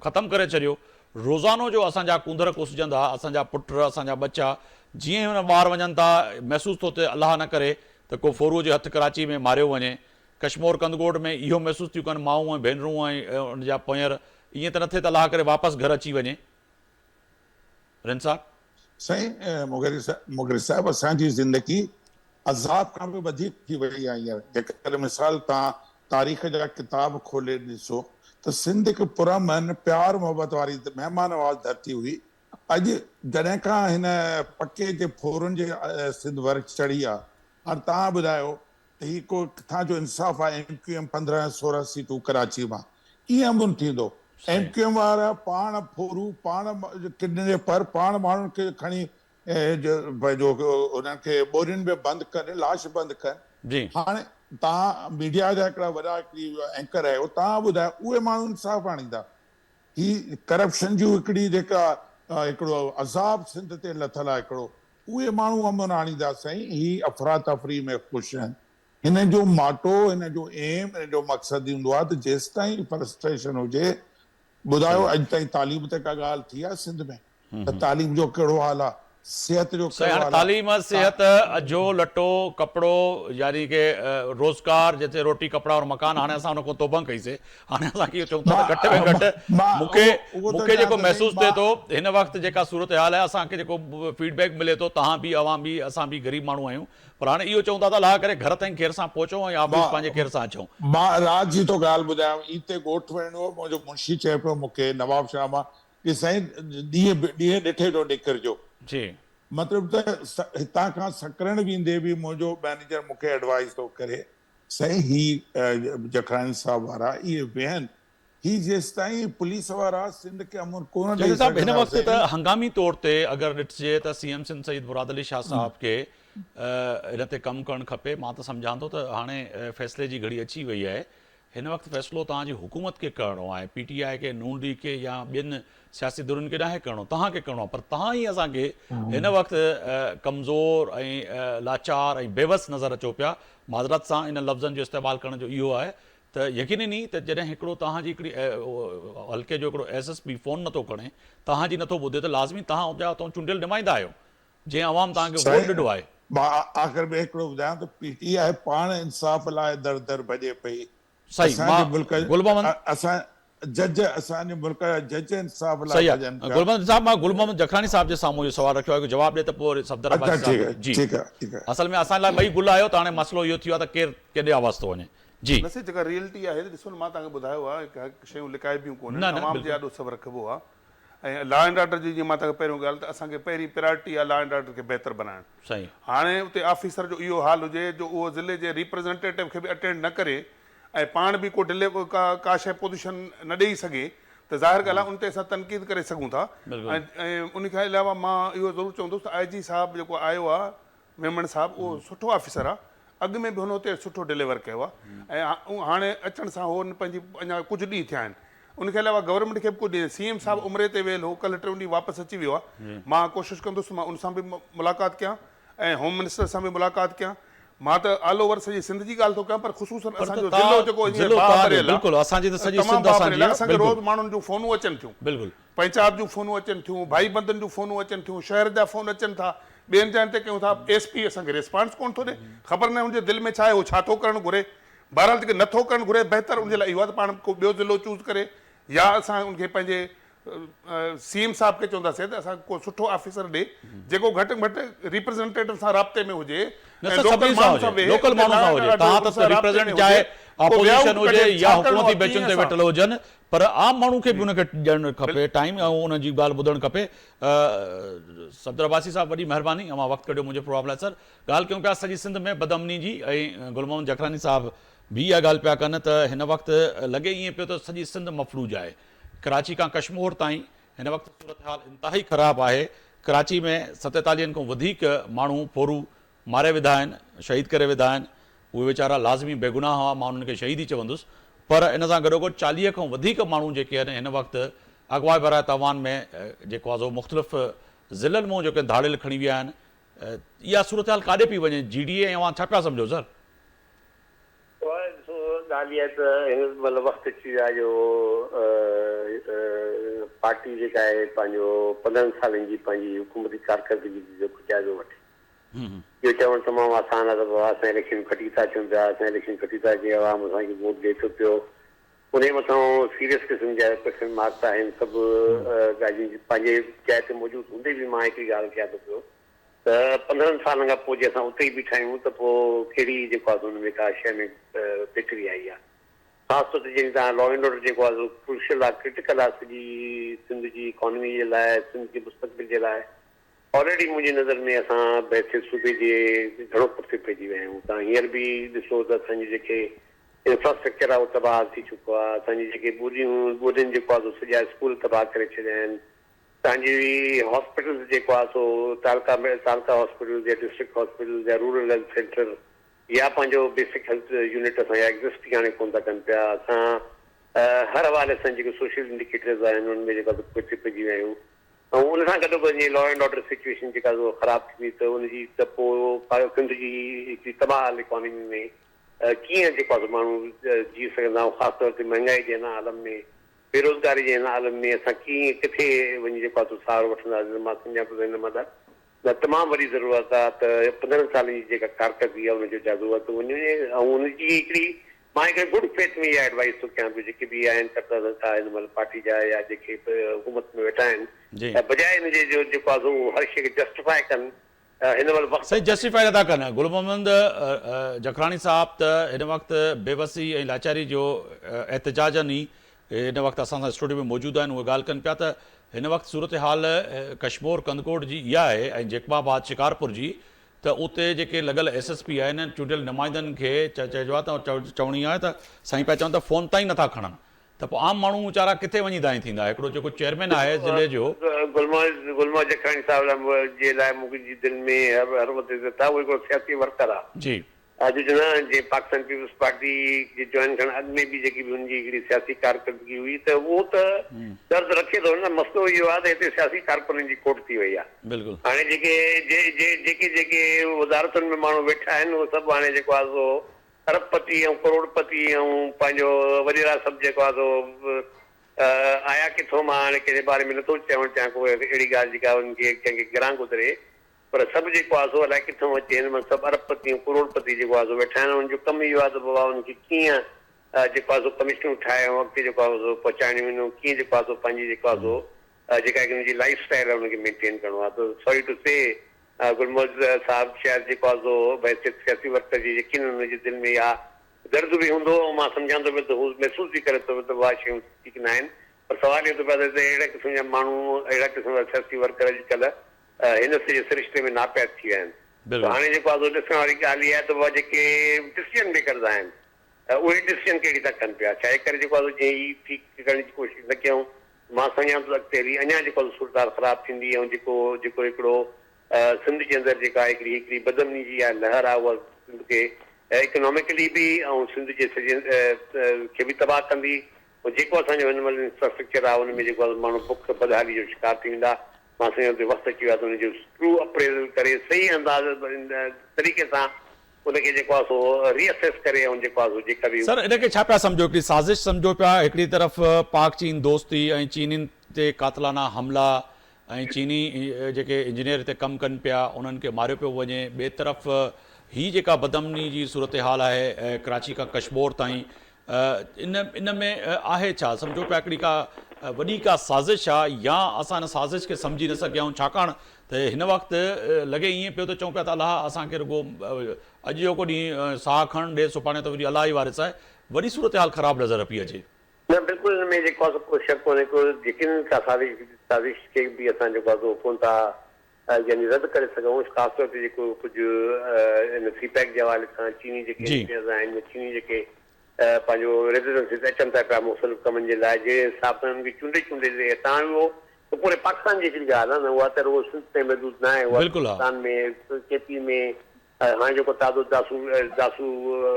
ख़तमु करे छॾियो। रोज़ानो जो असांजा कुंदर कुसजंदा, असांजा पुट, असांजा बच्चा जीअं हुन ॿार वञनि था महसूसु थो थिए अलाह न करे त को फोरूअ जे हथु कराची में मारियो वञे। कश्मीर कंदगोट में इहो महसूसु थियूं कनि माऊं ऐं भेनरूं ऐं उनजा पोयर, ईअं त न थिए त अलाह करे वापसि घर अची वञे। रिन साहब साईं मुगरी साहब असांजी ज़िंदगी अज़ाब खां बि वधीक थी वई आहे हींअर। जेकर मिसाल तव्हां तारीख़ जा किताब खोले ॾिसो त सिंध हिकु पुरअमन प्यार मोहबत वारी महिमान नवाज़ धरती हुई। अॼु जॾहिं खां हिन पके जे फोरनि जे सिंध वर्क चढ़ी आहे, हाणे तव्हां ॿुधायो त हीउ को किथां जो इंसाफ़ आहे। MQM 15-16 सीटूं कराची मां कीअं अमन थींदो? MQM वारा पाण फोरू पाण किडने पर पाण माण्हुनि खे खणी उन्हनि खे ॿोरियुनि में बंदि कनि, लाश बंदि कनि। जी हाणे तव्हां मीडिया जा हिकिड़ा वॾा एंकर आहियो, तव्हां ॿुधायो उहे माण्हू इंसाफ़ आणींदा? ही करप्शन जूं हिकिड़ी जेका हिकिड़ो अज़ाब सिंध ते लथल आहे हिकिड़ो, उहे माण्हू अमन आणींदा साईं? ही अफ़रा तफ़री में ख़ुशि आहिनि। हिन जो माटो, हिन जो एम, हिन जो मक़सदु हूंदो आहे त जेसि ताईं फ्रस्ट्रेशन हुजे। ॿुधायो अॼु ताईं तालीम ते का ॻाल्हि थी आहे सिंध में? त तालीम जो कहिड़ो हाल आहे, सिहत जो सही। कहिड़ो हाणे हाल आहे? तालीम, सिहत, अजो लटो, कपिड़ो, यानी के रोज़गार, जिते रोटी कपिड़ा और मकान, हाणे असां हुन खां तौबा कईसीं। हाणे असां इहो चऊं था त घटि में घटि मूंखे जेको महसूसु थिए थो हिन वक़्तु जेका सूरत हाल आहे, असांखे जेको फीडबैक मिले थो, तव्हां बि अवाम बि असां बि ग़रीब माण्हू आहियूं, पर हाणे इहो चऊं था त अलाह करे घर ताईं केर सां पहुचूं ऐं ऑफिस पंहिंजे केर सां अचूं। मां रात जी तो ॻाल्हि ॿुधायांव, हिते ॻोठ वञिणो, मुंहिंजो मुंशी चए पियो मूंखे नवाब शाह मां कि साईं ॾींहं ॾिठे थो निकिरजो। जी मतिलबु त हितां खां सकरण वेंदे बि मुंहिंजो मैनेजर मूंखे एडवाइस थो करे, साईं ही जखरानी साहब वारा इहे वेहनि, ही जेसि ताईं पुलिस वारा सिंध खे अमन कोन ॾेई साहब हिन वक़्तु सघंदा। त हंगामी तौर ते अगरि ॾिठिजे त CM सिंध सईद मुराद अली शाह साहब खे हिन ते कमु करणु खपे। मां त सम्झां थो त हाणे फ़ैसिले जी घड़ी अची वई आहे। हिन वक़्तु फ़ैसिलो तव्हांजी हुकूमत खे करिणो आहे, PTI खे, नून लीग खे या ॿियनि सियासी धुरियुनि खे नाहे करिणो, तव्हांखे करिणो आहे। पर तव्हां ई असांखे हिन वक़्तु कमज़ोर ऐं लाचार ऐं बेवस नज़र अचो पिया। माज़रत सां इन लफ़्ज़नि जो इस्तेमालु करण जो इहो आहे त यकीनी त जॾहिं हिकिड़ो तव्हांजी हिकिड़ी हल्के जो हिकिड़ो SSP फ़ोन नथो खणे, तव्हांजी नथो ॿुधे, त लाज़मी तव्हां उतां चूंडियल नुमाइंदा आहियो जंहिं अवाम तव्हांखे वोट ॾिनो आहे। मां आख़िर में हिकिड़ो ॿुधायां त PTI पाण इंसाफ़ लाइ दर दर भॼे पई। सही, असांजे मुल्क गुलमोहम्मद असां जज, असांजे मुल्क जा जज इंसाफ़ सही लाइ आहे। भॼनि पिया। गुलमोहम्मद साहब, मां गुलमोहम्मद जखरानी साहब जे साम्हूं इहो सवाल रखियो आहे, जवाबु ॾिए त पोइ सफ़दर अच्छा, अब्बासी ठीकु साहब। आहे, जी ठीकु आहे, ठीकु आहे। असल में असां लाइ ॿई गुल आहियो, त हाणे मसइलो इहो थियो आहे त केरु केॾे आवाज़ थो वञे। जी वैसे जेका रियलिटी आहे ॾिसो न, मां तव्हांखे ॿुधायो आहे हिकु शयूं लिकाइबियूं कोन्हनि, न, तमामु जे ॾाढो सभु रखिबो आहे। ऐं लॉ एंड ऑर्डर जी जीअं मां तव्हांखे पहिरियों ॻाल्हि, त असांखे पहिरीं प्रायोरिटी आहे लॉ एंड ऑर्डर खे बहितर बनाइणु। सही। हाणे उते ऑफिसर जो इहो हाल हुजे जो उहो ज़िले जे रिप्रेज़ेंटेटिव खे बि अटेंड न करे ऐं पाण बि को डिले का शइ पोज़ीशन न ॾेई सघे, त ज़ाहिर ॻाल्हि आहे उन ते असां तनक़ीद करे सघूं था। ऐं उन खां अलावा मां इहो ज़रूरु चवंदुसि त IG साहब जेको आयो आहे, मेमण साहब, उहो सुठो ऑफिसर आहे। अॻु में बि हुन हुते सुठो डिलीवर कयो आहे ऐं हाणे अचण सां हो पंहिंजी अञा कुझु ॾींहं थिया आहिनि। उनखे अलावा गवर्नमेंट खे बि कुझु CM साहब उमिरि ते वियल हो, कल्ह 3 ॾींहं वापसि अची वियो आहे। मां कोशिशि कंदुसि मां उन सां बि मुलाक़ात कयां ऐं होम मिनिस्टर सां बि मुलाक़ात कयां। मां त ऑल ओवर सॼी सिंध जी ॻाल्हि थो कयां, पर ख़ुशूसन असांजो ज़िलो जेको बिल्कुलु असांजी त सॼी सिंध असांजी आहे। असांखे रोज़ माण्हुनि जूं फ़ोनूं अचनि थियूं, बिल्कुलु पंचायत जूं फ़ोनूं अचनि थियूं, भाई बंधुनि जूं फ़ोनूं अचनि थियूं, शहर जा फ़ोन अचनि था, ॿियनि जॻहियुनि ते कयूं था। SP असांखे रिस्पॉन्स कोन थो ॾे, ख़बर न आहे हुनजे दिलि में छा आहे, उहो छा थो करणु घुरे। बहरहाल जेके नथो करणु घुरे, बहितर उनजे लाइ इहो आहे त पाण को ॿियो ज़िलो चूज़ करे, या असां उनखे पंहिंजे CM साहब खे चवंदासीं त असां को सुठो ऑफिसर ॾे जेको घटि में घटि रिप्रेज़ेंटेटिव सां राब्ते में हुजे, लोकल माण्हू सां हुजे। तव्हां त रिप्रेज़ेंट चाहे ऑपोजिशन हुजे या हुकूमती बेंचुनि ते वेठल हुजनि, पर आम माण्हू खे बि हुनखे ॾियणु खपे टाइम ऐं उनजी ॻाल्हि ॿुधणु खपे। सफ़दर अब्बासी साहब, वॾी महिरबानी, अवां वक़्तु कढियो मुंहिंजे प्रोग्राम लाइ। सर, ॻाल्हि कयूं पिया सॼी सिंध में बदअमनी जी, ऐं गुलमोहम्मद जखरानी साहब बि इहा ॻाल्हि पिया कनि त हिन वक़्तु लॻे ईअं पियो त सॼी सिंध मफ़लूज आहे। कराची खां कश्मीर ताईं हिन वक़्तु सूरत हाल इंतिहाई ख़राबु आहे। कराची में 47 खां वधीक माण्हू फोरू मारे विधा आहिनि, शहीद करे विधा आहिनि। उहे वीचारा लाज़मी बेगुनाह हुआ, मां उन्हनि खे शहीद ई चवंदुसि। पर इन सां गॾोगॾु 40 खां वधीक माण्हू जेके आहिनि हिन वक़्तु अगवा बराए तवान में जेको आहे सो मुख़्तलिफ़ ज़िलनि मां जेके धाड़ियल खणी विया आहिनि। इहा सूरत हाल काॾे पई वञे? GDA ऐं अवां छा पिया सम्झो सर? ॻाल्हि आहे त हिन महिल वक़्तु अची वियो आहे जो पार्टी जेका आहे पंहिंजो 15 सालनि जी पंहिंजी हुकूमती कारकर्दगी जो जाइज़ो वठे। इहो चवणु तमामु आसान आहे त बाबा असां इलेक्शन खटी था अचूं पिया, असां इलेक्शन खटी था अची आवाम असांखे वोट ॾिए थो पियो, उन मथां सीरियस क़िस्म जा क्वेश्चन मार्क्स आहिनि सभु ॻाल्हियूं पंहिंजे जाइ ते मौजूदु हूंदे बि मां हिकिड़ी ॻाल्हि कयां थो पियो त 15 सालनि खां पोइ जे असां उते ई बीठा आहियूं त पोइ कहिड़ी जेको आहे हुन में का शइ में बिहतरी आई आहे। ख़ासि तौर ते जॾहिं तव्हां लॉ एंड ऑर्डर जेको आहे क्रूशियल आहे, क्रिटिकल आहे सॼी सिंध जी इकोनॉमी जे लाइ, सिंध जे मुस्तक़बिल जे लाइ। ऑलरेडी मुंहिंजी नज़र में असां बैसे सूबे जे घणो पुठिते पइजी विया आहियूं। तव्हां हींअर बि ॾिसो त असांजी जेके इंफ्रास्ट्रक्चर आहे उहो तबाह थी चुको आहे। असांजी जेके ॿोॾियुनि जेको आहे सॼा स्कूल तबाह करे छॾिया आहिनि। तव्हांजी हॉस्पिटल्स जेको आहे सो तालका हॉस्पिटल या डिस्ट्रिक्ट हॉस्पिटल या रूरल हेल्थ सेंटर या पंहिंजो बेसिक हेल्थ यूनिट असां एग्ज़िस्ट ई हाणे कोन था कनि पिया। असां हर हवाले सां जेके सोशल इंडिकेटर्स आहिनि उनमें जेका पुठिते पइजी विया आहियूं। ऐं उन सां गॾु वञे लॉ एंड ऑर्डर सिचुएशन जेका ख़राबु थींदी त उनजी त पोइ सिंध जी हिकिड़ी तबाह इकोनॉमी में कीअं जेको आहे माण्हू जी सघंदा आहियूं। ख़ासि तौर ते महांगाई जे हिन आलम में, बेरोज़गारी जे हिन आलम में असां कीअं किथे वञी जेको आहे सहारो वठंदासीं। मां सम्झां थो हिन महिल त तमामु वॾी ज़रूरत आहे त 15 सालनि जी जेका कारकर्दगी आहे हुनजो जाइज़ो वरितो वञे ऐं हुनजी हिकिड़ी मां हिकिड़े गुड फेथ में इहा एडवाइस थो कयां पियो जेके बि आहिनि कर्ता हिन महिल पार्टी जा या जेके हुकूमत में वेठा आहिनि बजाए हिनजे जो जेको आहे हर शइ खे जस्टिफाई कनि हिन महिल वक़्तु सही जस्टिफाई नथा कनि। गुल मोहम्मद जखरानी साहब त हिन वक़्तु बेबसी ऐं लाचारी जो एहतजाजनि ई हिन वक़्तु असां सां स्टूडियो में मौजूदु आहिनि। उहे ॻाल्हि कनि पिया त हिन वक़्तु सूरत हाल कश्मीर कंदकोट जी इहा आहे ऐं जेकबाबाद शिकारपुर जी त उते जेके लॻल SSP आहिनि चूंडियल नुमाइंदनि खे चइजो आहे त चवणी आहे त साईं पिया चवनि त फ़ोन ताईं नथा खणनि त पोइ आम माण्हू वीचारा किथे वञी दाएं थींदा। हिकिड़ो जेको चेयरमैन आहे ज़िले जो गुलमोहम्मद जखरानी साहब जे लाइ मुंहिंजी दिलि में हर वक़्तु इज़त आहे। उहो हिकिड़ो सियासी वर्कर आहे जी। अॼु जो न जे पाकिस्तान पीपल्स पार्टी जे जॉइन करण अॻु में बि जेकी बि हुनजी हिकिड़ी सियासी कारकर्दगी हुई त उहो त दर्द रखे थो न। मसइलो इहो आहे त हिते सियासी कारकुननि जी खोट थी वई आहे। बिल्कुलु हाणे जेके वज़ारतुनि में माण्हू वेठा आहिनि उहे सभु हाणे जेको आहे सो अरबपति ऐं करोड़पति ऐं पंहिंजो वॾेरा सभु जेको आहे सो आया किथां। मां हाणे कंहिंजे बारे में नथो चवणु चाहियां कोई अहिड़ी ॻाल्हि जेका हुनखे कंहिंखे गिरां गुज़रे, पर सभु जेको आहे सो अलाए किथां अचे। हिन महिल सभु अरबपति ऐं करोड़पति जेको आहे सो वेठा आहिनि। हुनजो कमु इहो आहे त बाबा हुनखे कीअं जेको आहे सो कमिशनूं ठाहे ऐं अॻिते जेको आहे सो पहुचाइणियूं आहिनि। कीअं जेको आहे सो पंहिंजी जेको आहे सो जेका हुनजी लाइफ स्टाइल आहे हुनखे मेंटेन करिणो आहे। त सॉरी टू से गुलमोहम्मद साहब शायदि जेको आहे सो भई सियासी वर्कर जी यकीन हुनजे दिलि में इहा दर्द बि हूंदो। मां सम्झां थो पियो त हू महसूस बि करे थो पियो त उहा शयूं ठीक न आहिनि। पर सुवाल इहो थो पियो त अहिड़े क़िस्म जा माण्हू अहिड़ा क़िस्म जा सियासी वर्कर अॼुकल्ह हिन सॼे सिरिश्ते में नापैद थी विया आहिनि। हाणे जेको आहे ॾिसण वारी ॻाल्हि इहा आहे त उहा जेके डिसीजन मेकर्स आहिनि उहे डिसीजन कहिड़ी था कनि पिया। छा करे जेको आहे जीअं ई ठीकु करण जी कोशिशि न कयूं। मां सम्झां थो अॻिते हली अञा जेको आहे सूरत ख़राबु थींदी ऐं जेको हिकिड़ो सिंध जे अंदरि जेका हिकिड़ी बदमनी जी आहे लहर आहे उहा सिंध खे इकोनॉमिकली बि ऐं सिंध जे सॼे खे बि तबाह कंदी। जेको असांजो हिन महिल इंफ्रास्ट्रक्चर आहे हुन में जेको आहे माण्हू बुख बदहाली जो शिकार थी वेंदा। मां सम्झां थो वक़्तु अची वियो आहे त हुनजो ट्रू अप्रेज़ल करे सही अंदाज़ तरीक़े सां उनखे जेको आहे सो रीअसेस करे ऐं जेको आहे सो जेका बि सर इनखे छा पिया सम्झो हिकिड़ी साज़िश सम्झो पिया। हिकिड़ी तरफ़ पाक चीन दोस्ती ऐं चीनियुनि ते कातलाना हमला ऐं चीनी जेके इंजीनियर हिते कमु कनि पिया उन्हनि खे मारियो पियो वञे। ॿिए तरफ़ ही जेका बदमनी जी सूरत हाल आहे कराची खां कश्मीर ताईं इन में आहे छा सम्झो पिया हिकिड़ी का वॾी का साज़िश आहे या असां हिन साज़िश खे सम्झी न सघिया आहियूं। छाकाणि त हिन वक़्तु लॻे ईअं पियो त चऊं पिया त अलाह असांखे रुॻो अॼु जेको ॾींहुं साह खणु ॾे सुभाणे त वरी अलाह ई वारिस आहे। वरी सूरत हाल ख़राबु नज़र पई अचे। न बिल्कुलु हिन में जेको आहे कोई शक कोन्हे को यकीन का साज़िश खे बि असां जेको आहे कोन था यानी रद्द करे सघूं। ख़ासि तौर ते जेको कुझु हिन सीपैक जे हवाले सां चीनी जेके इंजीनियर्स आहिनि चीनी जेके पंहिंजो रेजिडेंसीस अचनि था पिया मुख़्तलिफ़ कमनि जे लाइ जे हिसाब सां हुननि खे चूंडे हितां वियो त पूरे पाकिस्तान जी हिकिड़ी ॻाल्हि आहे न। उहा त रुॻो सिंध में महदूद न आहे। उहा पाकिस्तान में केपी में हाणे जेको ताज़ो दासू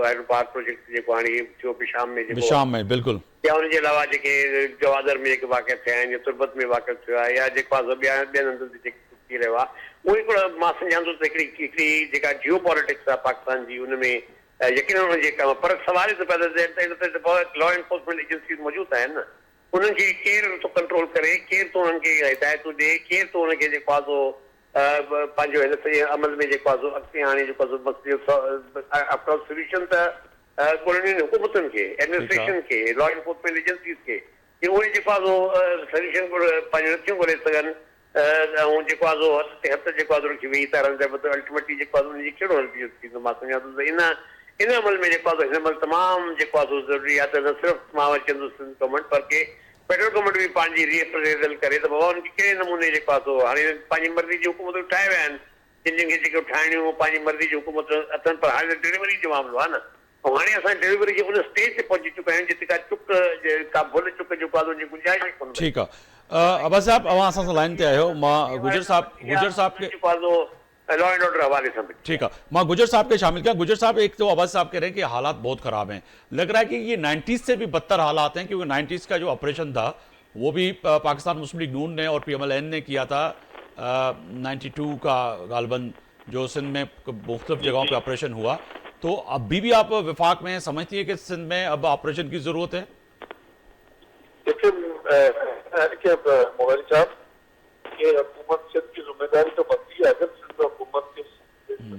हाइड्रो पावर प्रोजेक्ट जेको हाणे थियो पिशाम में बिल्कुलु या हुनजे अलावा जेके जवादर में जेके वाक़िया थिया आहिनि या तुर्बत में वाक़िया थियो आहे या जेको आहे ॿियनि हंधनि ते जेके थी रहियो आहे उहो हिकिड़ो मां सम्झां थो त हिकिड़ी जेका जियो पॉलिटिक्स आहे पाकिस्तान जी उनमें यकीन हुनजे कम पर सवाल ई थो पैदा थिए त इन ते लॉ एनफोर्समेंट एजेंसीज़ मौजूद आहिनि न, उन्हनि खे केरु थो कंट्रोल करे, केरु थो उन्हनि खे हिदायतूं ॾिए, केरु थो उनखे जेको आहे सो पंहिंजो हिन सॼे अमल में जेको आहे सो अॻिते हाणे जेको आहे सो मसइलो सोल्यूशन त ॻोल्हणी हुकूमतुनि खे, एडमिनिस्ट्रेशन खे, लॉ एनफोर्समेंट एजेंसीज़ खे, कि उहे जेको आहे सो सोल्यूशन पंहिंजो नथियूं ॻोल्हे सघनि, ऐं जेको आहे सो हथ ते हथ जेको आहे रखी वेही था रहनि पिया, त अल्टीमेटली जेको आहे उनजी कहिड़ो नतीजो थींदो मां सम्झां थो त इन अमल में जेको आहे सो हिन अमल तमामु जेको आहे सो ज़रूरी आहे, त न सिर्फ़ु मां चवंदुसि गवर्नमेंट बल्कि फेडरल गवर्नमेंट बि पंहिंजी रीअप्रेज़ल करे त बाबा उनखे कहिड़े नमूने जेको आहे सो हाणे पंहिंजी मर्ज़ी जी हुकूमतूं ठाहे विया आहिनि, जिन खे जेके ठाहिणियूं पंहिंजी मर्ज़ी जी हुकूमत अथनि, पर हाणे डिलीवरी जो मामिलो आहे न, ऐं हाणे असां डिलीवरी जे उन स्टेज ते पहुची चुका आहियूं जिते का चुक का भुल चुक जेको आहे उनजी गुंजाइश ई कोन्हे। ठीकु आहे अब्बास साहब, अवां असां सां लाइन ते आहियो, मां गुजर साहब के जेको आहे सो लॉ एंड ऑर्डर हवाले सां बि। ठीक है, मैं गुजर साहब के शामिल किया। गुजर साहब, एक तो अब्बास साहब कह रहे हैं कि हालात बहुत खराब हैं, लग रहा है कि ये 90s से भी बदतर हालात हैं, क्योंकि 90s का जो ऑपरेशन था वो भी पाकिस्तान मुस्लिम लीग नून ने और PMLN ने किया था, 92 का गालबन जो सिंध में मुख्तलिफ जगहों पे ऑपरेशन हुआ, तो अभी भी आप विफाक में समझती है कि सिंध में अब ऑपरेशन की जरूरत है? देखिए मोहरी साहब, ये हुकूमत सिंध की जिम्मेदारी तो बनती है, अगर सिंध हुकूमत के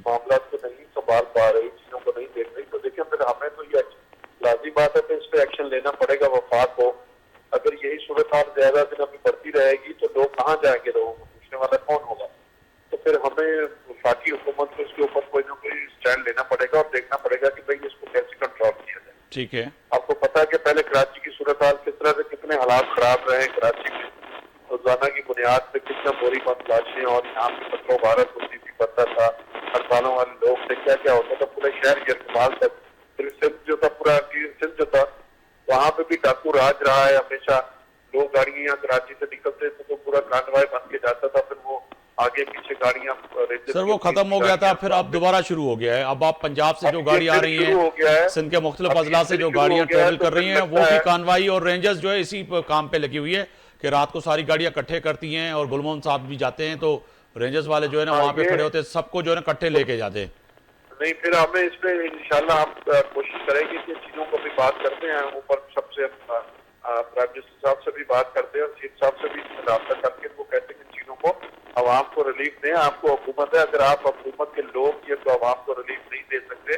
मामला को नहीं संभाल पा रही, चीजों को नहीं देख रही, तो देखिए फिर हमें तो ये लाजी बात है कि इस पे एक्शन लेना पड़ेगा वफाक को। अगर यही सूरत हाल ज्यादा दिन अभी बढ़ती रहेगी तो लोग कहाँ जाएंगे, लोगों को पूछने वाला कौन होगा? तो फिर हमें वफाकी हुकूमत को इसके ऊपर कोई ना कोई स्टैंड लेना पड़ेगा और देखना पड़ेगा कि भाई इसको कैसे कंट्रोल किया जाए। ठीक है, आपको पता है कि पहले कराची की सूरत हाल किस तरह से कितने हालात खराब रहे, कराची में रोजाना की बुनियाद पे कितना बोरी बंद लाशें और यहाँ पे पत्थरों भारत होती थी, पता था हड़तालों वाले लोग थे, क्या क्या होता था, पूरे शहर यरकमाल तक, फिर सिंध जो था पूरा सिंध जो था वहाँ पे भी डाकू राज रहा है हमेशा। लोग गाड़ियाँ कराची से निकलते थे तो पूरा कांडवाई बन के जाता था, फिर वो आगे पीछे गाड़ियाँ सर वो खत्म हो गया था, फिर अब दोबारा शुरू हो गया है। अब आप पंजाब से जो गाड़ी आ रही है, सिंध के मुख्तलिफ अजला से जो गाड़ियाँ ट्रेवल कर रही हैं, वो भी कानवाई और रेंजर्स जो है इसी काम पे लगी हुई है कि रात को सारी गाड़ियाँ इकट्ठे करती हैं, और गुलमोहन साहब भी जाते हैं तो रेंजर्स वाले जो है ना वहाँ पे खड़े होते हैं, सबको जो है ना इकट्ठे लेके जाते हैं। नहीं, फिर हमें इस पे इंशाल्लाह हम कोशिश करेंगे कि चीजों को भी बात करते हैं, ऊपर सबसे प्राइम मिनिस्टर साहब से भी बात करते हैं और चीफ साहब से भी रब्ता करके वो कहते हैं कि चीजों को आवाम को रिलीफ दें। आपको हुकूमत है, अगर आप हुकूमत के लोग ये तो आवाम को रिलीफ नहीं दे सकते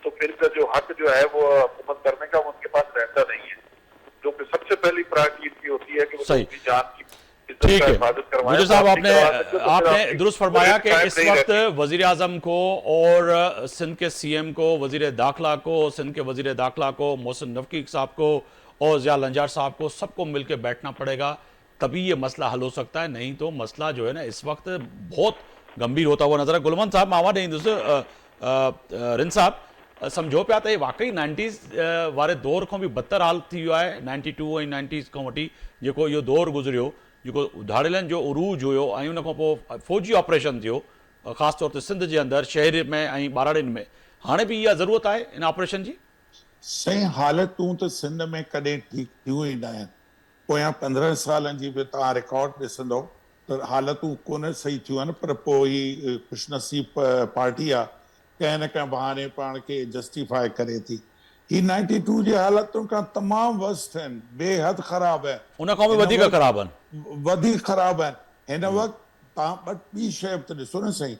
तो फिर का जो हक जो है वो हुकूमत करने का उनके पास रहता नहीं है, जो कि सबसे पहली प्रायोरिटी इनकी होती है कि वो अपनी जान की ठीक है मुझे साहब, आपने दुरुस्त फरमाया कि इस वक्त वजीर आजम को और सिंध के CM को, वजीर दाखिला को, सिंध के वजीर दाखिला को, मोहसिन नकवी साहब को और ज़िया लंजार साहब को, सबको मिलकर बैठना पड़ेगा, तभी ये मसला हल हो सकता है, नहीं तो मसला जो है ना इस वक्त बहुत गंभीर होता हुआ नजर है। गुलमन साहब मावा नहीं रिन साहब समझो पिया त वाकई 90s वारे दौर खां बि बदतर हाल थी वियो आहे, 92 ऐं 90s खां वठी जेको इहो दौर गुज़रियो, जेको धाड़ेलनि जो उरूज हुयो ऐं उन खां पोइ फौजी ऑपरेशन थियो, ख़ासि तौर ते सिंध जे अंदरि शहर में ऐं ॿारड़ियुनि में, हाणे बि इहा ज़रूरत आहे इन ऑपरेशन जी? सही हालतूं त सिंध में कॾहिं ठीकु थियूं ई न आहिनि। पोयां 15 सालनि जी बि तव्हां रिकॉर्ड ॾिसंदो त हालतूं कोन सही थियूं आहिनि, पर पोइ ही ख़ुशनसीब पार्टी आहे कंहिं न कंहिं बहाने पाण खे जस्टिफाई करे थी। ही 92 जी हालतुनि खां तमामु वर्स्ट आहिनि, बेहद ख़राब आहिनि, उन खां बि वधीक ख़राब आहिनि, वधीक ख़राब आहिनि। हिन वक़्तु तव्हां ॿी शइ बि त ॾिसो न सही,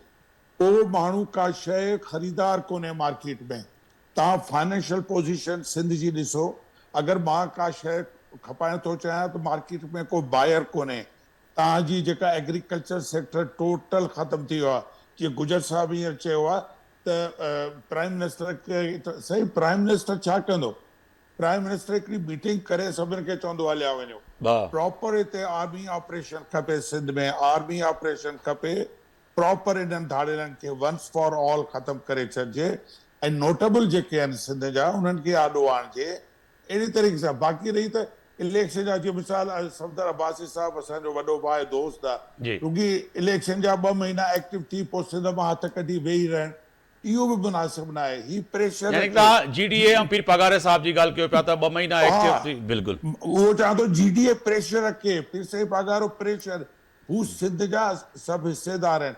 को माण्हू का शइ ख़रीदार कोन्हे मार्केट में। तव्हां फाइनेंशियल पोजीशन सिंध जी ॾिसो, अगरि मां का शइ खपाइण थो चाहियां त मार्केट में को बायर कोन्हे। तव्हांजी जेका एग्रीकल्चर सेक्टर टोटल ख़तमु थी वियो आहे। जीअं गुजर साहब हींअर चयो आहे त प्राइम मिनिस्टर खे, सही प्राइम मिनिस्टर छा कंदो? प्राइम मिनिस्टर हिकिड़ी मीटिंग करे सभिनि खे चवंदो हलिया वञो, प्रॉपर हिते आर्मी ऑपरेशन खपे, सिंध में आर्मी ऑपरेशन खपे, प्रॉपर इन्हनि धाड़ेलनि खे वंस फॉर ऑल ख़तमु करे छॾिजे, ऐं नोटेबल जेके आहिनि सिंध जा उन्हनि खे आॾो आणिजे अहिड़ी तरीक़े सां। बाक़ी रही त इलेक्शन जा, जीअं मिसाल सफदर अब्बासी साहब असांजो वॾो भाउ दोस्त आहे, क्योंकि इलेक्शन जा 2 महीना एक्टिव थी पोइ सिंध मां हथ कढी वेही रहनि, इहो बि मुनासिब न आहे। ही प्रेशर GDA ऐं पीर पगारे साहब जी ॻाल्हि कयो पिया त 2 महीना एक्टिव थी, बिल्कुलु उहो चवां थो GDA प्रेशर रखे, पीर साहिब पगारो प्रेशर, हू सिंध जा सभु हिसेदार आहिनि।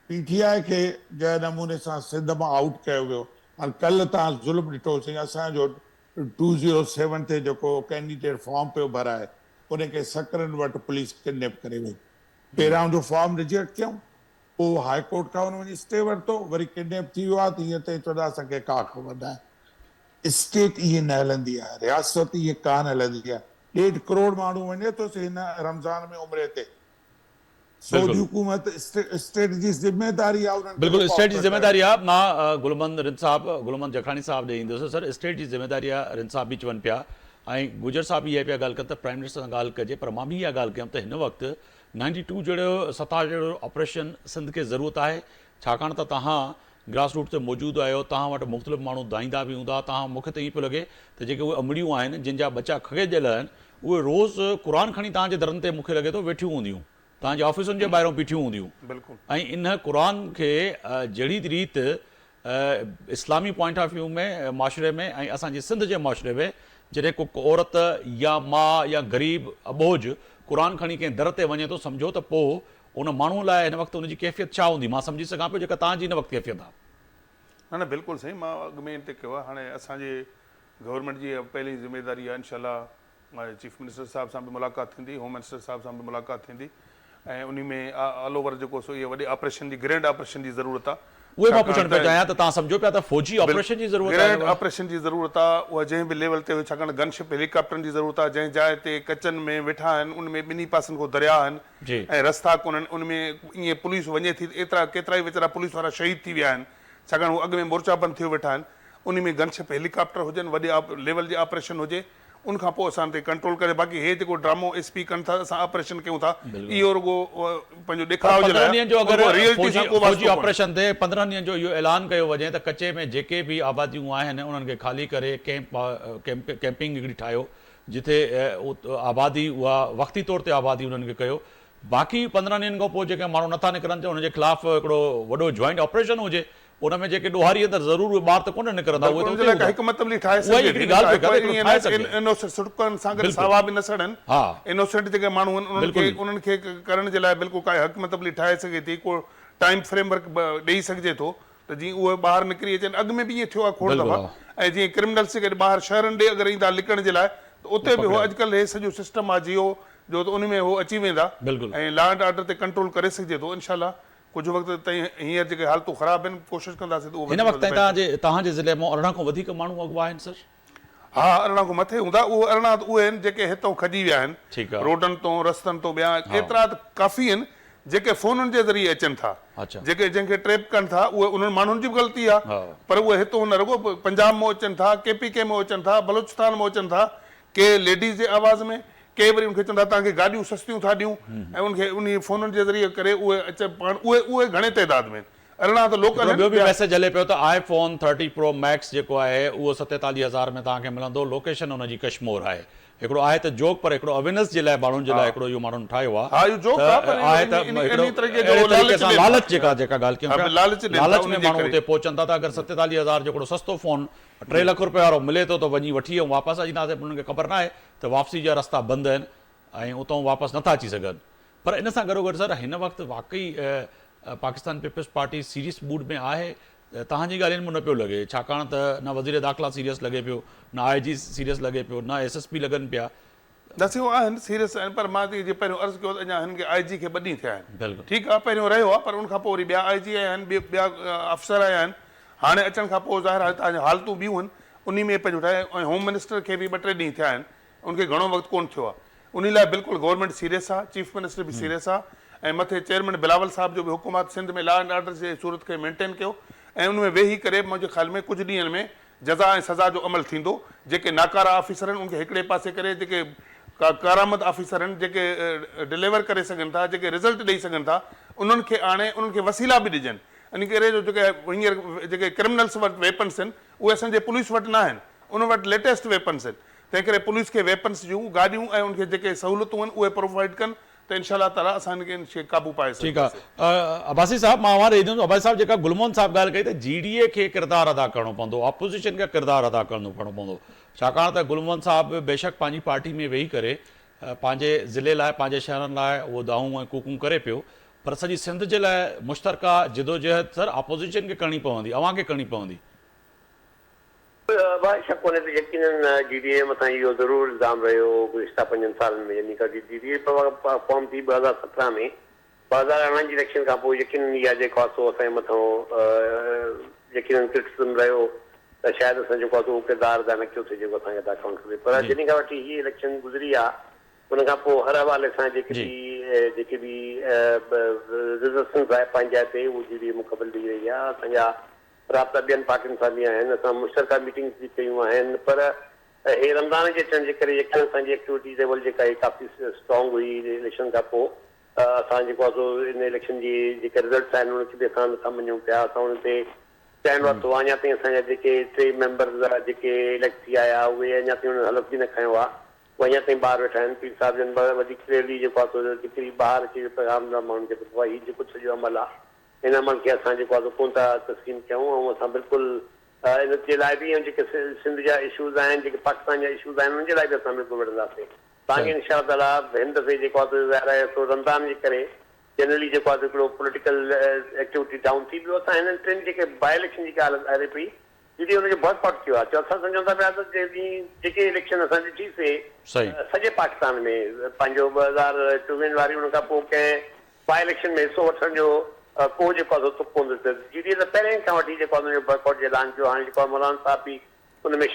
PTI खे जंहिं नमूने सां सिंध मां आउट कयो वियो, हाणे कल्ह तव्हां ज़ुल्म ॾिठोसीं असांजो 207 ते जेको कैंडिडेट फॉर्म पियो भराए उनखे सकरनि वटि पुलिस किडनैप करे वई। पहिरियां जो फॉर्म रिजेक्ट कयूं, पोइ हाई कोर्ट खां हुन वञी स्टे वरितो, वरी किडनैप थी वियो आहे त हीअं ते चवंदा असांखे का ख़बर न आहे। स्टेट इहे न हलंदी आहे, रियासत इहे कान हलंदी आहे। 1.5 करोड़ माण्हू वञे थो हिन रमज़ान में उमिरि ते। सऊदी हुकूमत स्टेट जी ज़िम्मेदारी आहे उन्हनि खे बिल्कुलु look स्टेट जी after ज़िम्मेदारी आहे। मां गुलमंद रिंद साहब, गुलमंद जखानी साहब ॾे ईंदुसि। सर स्टेट जी ज़िम्मेदारी आहे, रिंद साहब बि चवनि पिया, ऐं गुजर साहब बि इहा पिया ॻाल्हि कनि त प्राइम मिनिस्टर सां ॻाल्हि कजे। पर मां बि इहा ॻाल्हि कयमि त हिन वक़्तु 92 जहिड़ो 67 जहिड़ो ऑपरेशन सिंध खे ज़रूरत आहे, छाकाणि त तव्हां ग्रास रूट ते मौजूदु आहियो, तव्हां वटि मुख़्तलिफ़ माण्हू दाईंदा बि हूंदा। तव्हां मूंखे त ईअं पियो लॻे त जेके उहे अमड़ियूं आहिनि जिन जा बचा खॻेजियल आहिनि, उहे रोज़ु क़ुर खणी तव्हांजे दरनि ते मूंखे लॻे थो वेठियूं हूंदियूं, तव्हांजे ऑफिसुनि जे ॿाहिरां बीठियूं हूंदियूं। बिल्कुलु। ऐं इन क़ुर खे जहिड़ी रीति इस्लामी पॉइंट ऑफ व्यू में माशरे में ऐं असांजे सिंध जे माशरे में जॾहिं को औरत या माउ या ग़रीब अबोज क़ुर खणी कंहिं दर ते वञे थो, सम्झो त पोइ उन माण्हू लाइ हिन वक़्तु उनजी कैफ़ियत छा हूंदी। मां सम्झी सघां पियो जेका तव्हांजी हिन वक़्तु कैफ़ियत आहे। न न बिल्कुलु सही। मां अॻु में हिते कयो आहे। हाणे असांजे गवर्नमेंट जी पहिली ज़िम्मेदारी आहे इंशाल्लाह चीफ मिनिस्टर साहब सां बि मुलाक़ात थींदी, होम मिनिस्टर साहब सां बि मुलाक़ात थींदी, ऐं उन में ऑल ओवर जेको सो इहे वॾे ऑपरेशन जी ग्रैंड ऑपरेशन जी ज़रूरत आहे। उहे मां पुछणु पिया चाहियां त तव्हां सम्झो पिया त फौजी ऑपरेशन जी ज़रूरत आहे। ग्रैंड ऑपरेशन जी ज़रूरत आहे, उहा जंहिं बि लेवल ते, छाकाणि गनशिप हेलीकॉप्टरनि जी ज़रूरत आहे। जंहिं जाइ ते कचनि में वेठा आहिनि उन में ॿिन्ही पासनि खां दरिया आहिनि ऐं रस्ता कोन्हनि, उन में ईअं पुलिस वञे थी, एतिरा केतिरा ई वीचारा पुलिस वारा शहीद थी विया आहिनि, छाकाणि उहे अॻु में मोर्चाबंदि थियो वेठा आहिनि। उन में गनशिप हेलीकॉप्टर हुजनि, वॾे लेवल जी ऑपरेशन हुजे, उनखां पोइ असां ते कंट्रोल करे। बाक़ी हे जेको ड्रामो एसपी कनि था, असां ऑपरेशन कयूं था, इहो रुगो पंहिंजो ॾेखाव जे लाइ। 15 ॾींहंनि जो अगरि रियलिटी सां को फौजी ऑपरेशन ते 15 ॾींहंनि जो इहो ऐलान कयो वञे त कचे में जेके बि आबादियूं आहिनि उन्हनि खे ख़ाली करे कैंपिंग हिकिड़ी ठाहियो जिथे आबादी उहा वक़्ती तौर ते आबादी उन्हनि खे कयो। बाक़ी 15 ॾींहंनि खां पोइ जेके माण्हू नथा निकिरनि त उनजे ख़िलाफ़ हिकिड़ो वॾो जॉइंट ऑपरेशन हुजे। उन में जेके ॾोहारी अंदरि ज़रूरु ॿार त कोन निकिरंदा, उहे त हिकमत अमली ठाहे सुटकनि सां गॾु सावा बि न सड़नि। इनोसेंट जेके माण्हू आहिनि उन्हनि खे करण जे लाइ बिल्कुलु का हिकमत अमली ठाहे सघे थी, को टाइम फ्रेमवर्क ॾेई सघिजे थो त जीअं उहे ॿाहिरि निकिरी अचनि। अॻु में बि ईअं थियो आहे खोड़ दफ़ा। ऐं जीअं क्रिमिनल्स खे ॿाहिरि शहरनि ॾे अगरि ईंदा लिकण जे लाइ त उते बि हो अॼुकल्ह हे सॼो सिस्टम आहे जियो जो, त उन में हो अची वेंदा ऐं लॉ एंड ऑर्डर ते कंट्रोल करे सघिजे थो। इंशाल्लाह कुझु वक़्तु ताईं हींअर जेके हालतूं ख़राबु आहिनि कोशिशि कंदासीं त हिन वक़्तु तव्हांजे ज़िले में 18 खां वधीक माण्हू अॻुवा आहिनि सर? हा, 18 खां मथे हूंदा। उहे 18 उहे आहिनि जेके हितां खजी विया आहिनि, रोडनि तां रस्तनि तां। ॿिया एतिरा त काफ़ी आहिनि जेके फ़ोननि जे ज़रिए अचनि था, जेके जंहिंखे ट्रैप कनि था। उहे उन्हनि माण्हुनि जी बि ग़लती आहे, पर उहे हितां न रुगो पंजाब मां अचनि था, KPK मां अचनि था, बलोचिस्तान मां अचनि था, के लेडीज़ जे आवाज़ में, के वरी उनखे चवंदा तव्हांखे गाॾियूं सस्तियूं था ॾियूं, ऐं उनखे उन फ़ोननि जे ज़रिए करे उहे अचे पाण। उहे घणे तइदाद में 18 त लोकल। ॿियो बि मैसेज हले पियो त iPhone 30 Pro Max जेको आहे उहो 47,000 में तव्हांखे मिलंदो। लोकेशन हुनजी कश्मीर आहे। हिकिड़ो आहे त जोक, पर हिकिड़ो अवेयरनेस जे लाइ माण्हुनि जे लाइ हिकिड़ो इहो माण्हुनि ठाहियो आहे लालच जेका ॻाल्हि कयूं, लालच में माण्हू हुते पहुचनि था त अगरि 47,000 जो हिकिड़ो सस्तो फ़ोन 3 लख रुपए वारो मिले थो त वञी वठी ऐं वापसि अचींदासीं। उन्हनि खे ख़बर न आहे त वापसी जा रस्ता बंदि आहिनि ऐं उतां वापसि नथा अची सघनि। पर इन सां गॾोगॾु सर हिन वक़्तु वाक़ई पाकिस्तान पीपल्स पार्टी सीरियस मूड में आहे। तव्हांजी ॻाल्हियुनि में न पियो लॻे, छाकाणि त न वज़ीर दाख़िला सीरियस लॻे पियो, न IG सीरियस लॻे पियो, न SSP लॻनि पिया। दसियो आहिनि सीरियस आहिनि, पर मां जीअं पहिरियों अर्ज़ु कयो त अञा हिननि खे IG खे 2 ॾींहं थिया आहिनि। ठीकु आहे, पहिरियों रहियो आहे, पर उनखां पोइ वरी ॿिया IG आया आहिनि, ॿिया अफ़सर आया आहिनि। हाणे अचण खां पोइ ज़ाहिर आहे तव्हांजो हालतूं ॿियूं आहिनि, उन में पंहिंजो ठाहे। ऐं होम मिनिस्टर खे बि 2-3 ॾींहं थिया आहिनि, उनखे घणो वक़्तु कोन्ह थियो आहे। उन लाइ बिल्कुलु गवर्नमेंट सीरियस आहे, चीफ मिनिस्टर बि सीरियस आहे, ऐं मथे चेयरमैन बिलावल साहब जो बि हुकुम आहे सिंध में लॉ एंड ऑर्डर जे सूरत खे मेंटेन कयो। ऐं उन में वेही करे मुंहिंजे ख़्याल में कुझु ॾींहंनि में जज़ा ऐं सज़ा जो अमल थींदो। जेके नाकारा ऑफिसर आहिनि उनखे हिकिड़े पासे करे, जेके कारामद ऑफिसर आहिनि जेके डिलीवर करे सघनि था, जेके रिज़ल्ट ॾेई सघनि था, उन्हनि खे आणे उन्हनि खे वसीला बि ॾिजनि। इन करे जो जेके हींअर जेके क्रिमिनल्स वटि वेपन्स आहिनि उहे असांजे पुलिस वटि न आहिनि, उन वटि लेटेस्ट वेपन्स आहिनि। तंहिं करे पुलिस खे वेपन्स जूं गाॾियूं ऐं उनखे जेके सहूलियतूं आहिनि उहे प्रोवाइड कनि त इंशाल्लाह ताला असांखे इनखे क़ाबू पाए सघूं। ठीकु आहे अब्बासी साहब, मां ॾेई ॾींदुमि। अब्बासी साहब, जेका गुलमोहन साहब ॻाल्हि कई त GDA खे किरदारु अदा करिणो पवंदो, ऑपोज़िशन खे किरदारु अदा करिणो पवंदो, छाकाणि त गुलमोहन साहब बेशक पंहिंजी पार्टी में वेही करे पंहिंजे ज़िले लाइ, पंहिंजे शहरनि लाइ उहो दाऊं ऐं कूकूं करे पियो, पर सॼी सिंध जे लाइ मुश्तरका जिदोजहद सर ऑपोज़िशन खे करणी पवंदी, अव्हां खे करणी पवंदी। शक कोन्हे त यकीनन GDA मथां इहो ज़रूरु इल्ज़ाम रहियो गुज़िश्ता 5 सालनि में, यानी कि GDA फॉर्म थी 2017 में, 2018 जी इलेक्शन खां पोइ यकीनन इहा जेको आहे सो असांजे मथां यकीनन क्रिटिसिज़म रहियो त शायदि असां जेको आहे सो किरदारु अदा न कयो थिए जेको असांखे अदा करणु खपे। पर जॾहिं खां वठी हीअ इलेक्शन गुज़री आहे उन खां पोइ हर हवाले सां जेके बि रिज़र्वेशन्स आहे पंहिंजाइत ते उहो GDA मुक़बल ॾेई रही आहे। असांजा राब्ता ॿियनि पार्टियुनि सां बि आहिनि, असां मुश्तरका मीटिंग्स बि कयूं आहिनि, पर हे रमज़ान जे अचण जे करे यकीन असांजी एक्टिविटी लेवल जेका आहे काफ़ी स्ट्रॉन्ग हुई इलेक्शन खां पोइ। असां जेको आहे सो इन इलेक्शन जी जेके रिज़ल्ट्स आहिनि उनखे बि असां नथा मञूं पिया, असां उन ते स्टैंड वरितो आहे। अञा ताईं असांजा जेके 3 मेंबर्स जेके इलेक्ट थी आया उहे अञा ताईं उन्हनि हलफ़ बि न खयो आहे, उहे अञा ताईं ॿाहिरि वेठा आहिनि। पीर साहिब जन वधीक क्लियरली जेको आहे सो हिकिड़ी ॿाहिरि अची पैगाम माण्हुनि खे ॿुधो आहे, हीउ जेको सॼो अमल आहे हिन अमल खे असां जेको आहे कोन था तस्लीम कयूं, ऐं असां बिल्कुलु इन जे लाइ बि जेके सिंध जा इशूज़ आहिनि, जेके पाकिस्तान जा इशूज़ आहिनि, उनजे लाइ बि असां बिल्कुलु विढ़ंदासीं। तव्हांखे इंशा ताला हिन दफ़े जेको आहे ज़ाहिर आहे सो रमज़ान जे करे जनरली जेको आहे हिकिड़ो पॉलिटिकल एक्टिविटी डाउन थी वियो। असां हिननि 3 जेके बाय इलेक्शन जी ॻाल्हि हले पई दीदी हुनजो बॉयकॉट कयो आहे। असां सम्झूं था पिया त जेके इलेक्शन असां ॾिठीसीं सॼे पाकिस्तान में पंहिंजो 2024 वारी उन खां पोइ कंहिं बाय इलेक्शन में हिसो वठण जो को जेको आहे तुक कोन ॾिठो। GDA त पहिरें खां वठी जेको आहे हुनजो बॉयकॉट जो ऐलान कयो, हाणे जेको आहे मौलाना साहिब बि हुन में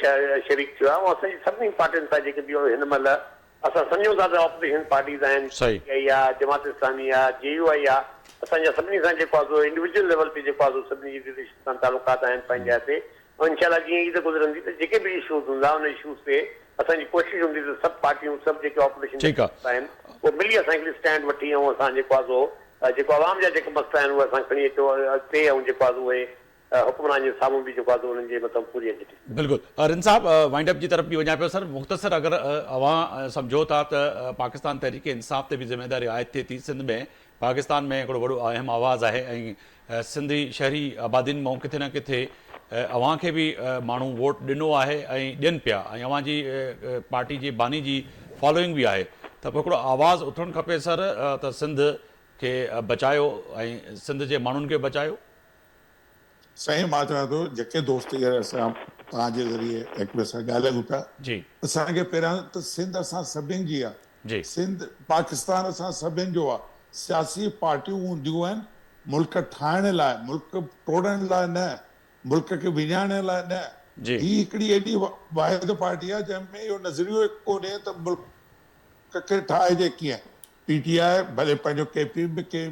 शरीक थियो आहे। ऐं असांजी सभिनी पार्टियुनि सां जेके बि हिन महिल असां सम्झूं था त ऑपोज़िशन पार्टीज़ आहिनि, PTI आहे, जमात इस्लामी आहे, JUI आहे, असांजा सभिनी सां जेको आहे सो इंडिविजुअल लेवल ते जेको आहे सो सभिनी जी सां तालुकात आहिनि पंहिंजा ते। ऐं इनशाला जीअं ईद गुज़रंदी त जेके बि इशूज़ हूंदा उन इशूज़ ते असांजी कोशिशि हूंदी त सभु पार्टियूं सभु जेके ऑपोज़िशन आहिनि उहे मिली असां हिकिड़ी स्टैंड वठी ऐं असां जेको आहे सो जेको आवाम जा जेके मसइला आहिनि उहे असां खणी अचो अॻिते, ऐं जेको आहे उहे हुक्मरान जे साम्हूं बि जेको आहे उन्हनि जे मथां पूरी अचे। बिल्कुलु रिन साहब वाइंड अप जी तरफ़ बि वञा पियो सर, मुख़्तसर अगरि अवां सम्झो था त पाकिस्तान तहरीक इंसाफ़ ते बि ज़िम्मेदारी आयद थिए थी, सिंध में पाकिस्तान में हिकिड़ो वॾो अहम आवाज़ आहे ऐं सिंधी शहरी आबादियुनि मां किथे न किथे अवां खे बि माण्हू वोट ॾिनो आहे ऐं ॾियनि पिया, ऐं अवां जी पार्टी जी बानी जी फॉलोइंग बि आहे, त पोइ हिकिड़ो आवाज़ु उथणु खपे सर त सिंध खे बचायो ऐं सिंध जे माण्हुनि खे बचायो। साईं मां चवां थो जेके दोस्त असां तव्हांजे ज़रिए हिक ॿिए सां ॻाल्हायूं पिया, असांखे पहिरियां त सिंध असां सभिनि जी आहे, सिंध पाकिस्तान असां सभिनि जो आहे। सियासी पार्टियूं हूंदियूं आहिनि मुल्क ठाहिण लाइ, मुल्क टोड़ण लाइ न, मुल्क खे विञाइण लाइ न। ही हिकिड़ी एॾी वाहिद पार्टी आहे जंहिंमें इहो नज़रियो कोन्हे त मुल्क खे ठाहिजे कीअं। PTI भले पंहिंजो KP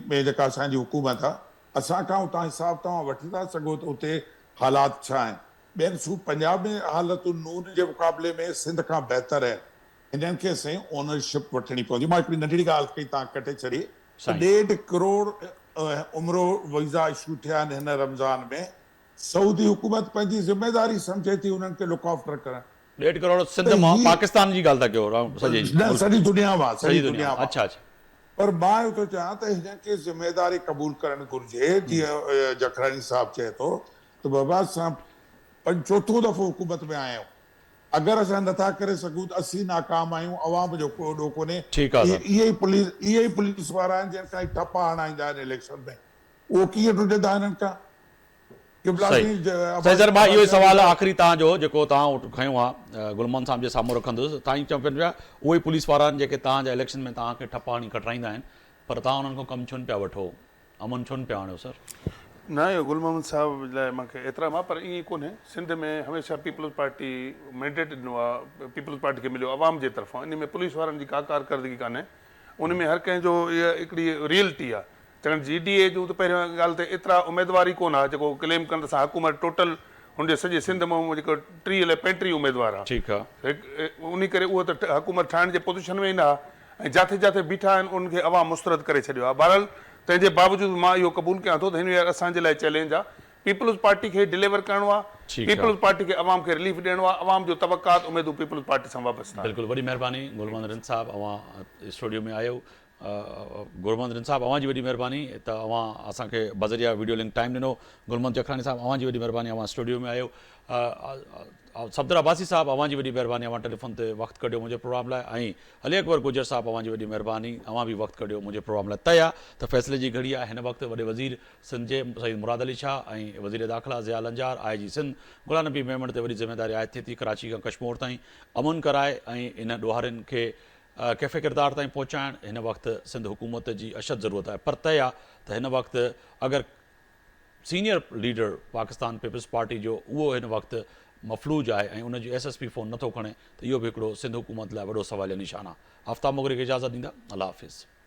में जेका असांजी हुकूमत आहे, असां खां उतां हिसाब तव्हां वठी था सघो त उते हालात छा आहिनि। ॿियनि पंजाब में हालतूं नून जे मुक़ाबले में सिंध खां बहितर आहिनि। हिननि खे असांजी ओनरशिप वठणी पवंदी। मां हिकिड़ी नंढड़ी ॻाल्हि कई तव्हां कटे छॾी, 1.5 करोड़ उमिरो वीज़ा इशू थिया आहिनि हिन रमज़ान में। सऊदी हुकूमत पंहिंजी ज़िम्मेदारी सम्झे थी उन्हनि खे लुक आफ्टर करणु। 1.5 करोड़ सिंध मां पाकिस्तान जी ॻाल्हि था कयो, सॼी दुनिया मां, सॼी दुनिया मां। अच्छा। पर मां इहो थो चाहियां त हिनखे ज़िम्मेदारी क़बूल करणु घुरिजे। जीअं जखरानी साहिबु चए थो त बाबा असां 4थों दफ़ो हुकूमत में आया आहियूं, अगरि असां नथा करे सघूं त असीं नाकाम आहियूं, अवाम जो को ॾोह कोन्हे। इहे ई पुलिस वारा आहिनि जिन खां ठपा हणाईंदा आहिनि इलेक्शन में, उहो कीअं टुटंदा हिननि खां। सही सर, मां इहो सवाल आख़िरी तव्हांजो जेको तव्हां खयो आहे गुलमोहन साहब जे साम्हूं रखंदुसि। तव्हां चवनि पिया उहे ई पुलिस वारा आहिनि जेके तव्हांजा इलेक्शन में तव्हांखे ठपा हणी कटराईंदा आहिनि, पर तव्हां उन्हनि खां कमु छो न पिया वठो, अमन छो न पिया आणियो सर। न इहो गुल मोहम्मद साहब लाइ मूंखे एतिरा मां, पर ईअं कोन्हे। सिंध में हमेशह पीपल्स पार्टी मैंडेट ॾिनो आहे, पीपल्स पार्टी खे मिलियो आवाम जे तरफ़ां। इन में पुलिस वारनि जी का कारकर्दगी कान्हे, उन में हर कंहिंजो इहा हिकिड़ी रियलिटी आहे। चवणु GDA जूं त पहिरियों ॻाल्हि त एतिरा उमेदवार ई कोन आहे जेको क्लेम कनि त हुकूमत टोटल हुनजे सॼे सिंध मां जेको 30 या 35 उमेदवार आहे। ठीकु आहे, उन करे उहो त हुकूमत ठाहिण जे पोज़ीशन में ई न आहे, ऐं जिथे जिथे बीठा आहिनि उनखे अवाम मुस्तरद करे छॾियो आहे। बहरहाल तंहिंजे बावजूदि मां इहो क़बूल कयां थो त हिन असांजे लाइ चैलेंज आहे। पीपल्स पार्टी खे डिलीवर करणो आहे, पीपल्स पार्टी खे अवाम खे रिलीफ ॾियणो आहे, अवाम जो तबक़ात उमेदूं पीपल्स पार्टी सां वाबस्ता। बिल्कुलु, वॾी महिरबानी गुलमोहन रिन साहब, अवां स्टूडियो में आयो। गुलमोहन रिन साहब, अवां जी वॾी महिरबानी त अवां असांखे बज़रिया वीडियो लिंक टाइम ॾिनो। गुलमोहन जखरानी साहब, अवां जी वॾी महिरबानी, अवां स्टूडियो में आयो। सफदर अब्बासी साहब, अवां जी वॾी महिरबानी, अवां टेलीफोन ते वक़्तु कढियो मुंहिंजे प्रोग्राम लाइ, ऐं अली अकबर गुजर साहब, अवां जी वॾी महिरबानी, अवां बि वक़्तु कढियो मुंहिंजे प्रोग्राम लाइ। तय आहे त फ़ैसिले जी घड़ी आहे। हिन वक़्तु वॾे वज़ीर सिंध जे सईद मुराद अली शाह ऐं वज़ीर दाख़िला ज़िया लंजार, IG सिंध गुलाम नबी मेमण ते वॾी ज़िम्मेदारी आयद थिए थी। कराची खां कश्मीर ताईं अमुन कराए ऐं इन ॾोहारियुनि खे कैफ़े किरदार ताईं पहुचाइण हिन वक़्तु सिंध हुकूमत जी अशद ज़रूरत आहे। पर तय आहे त हिन वक़्तु अगरि सीनियर लीडर पाकिस्तान पीपल्स पार्टी जो उहो हिन वक़्तु मफलूज आहे ऐं उनजी SSP फ़ोन नथो खणे, त इहो बि हिकिड़ो सिंध हुकूमत लाइ वॾो सवालिया निशान आहे। आफ्ताब मुगरी खे इजाज़त ॾींदा, अल्लाह हाफ़िज़।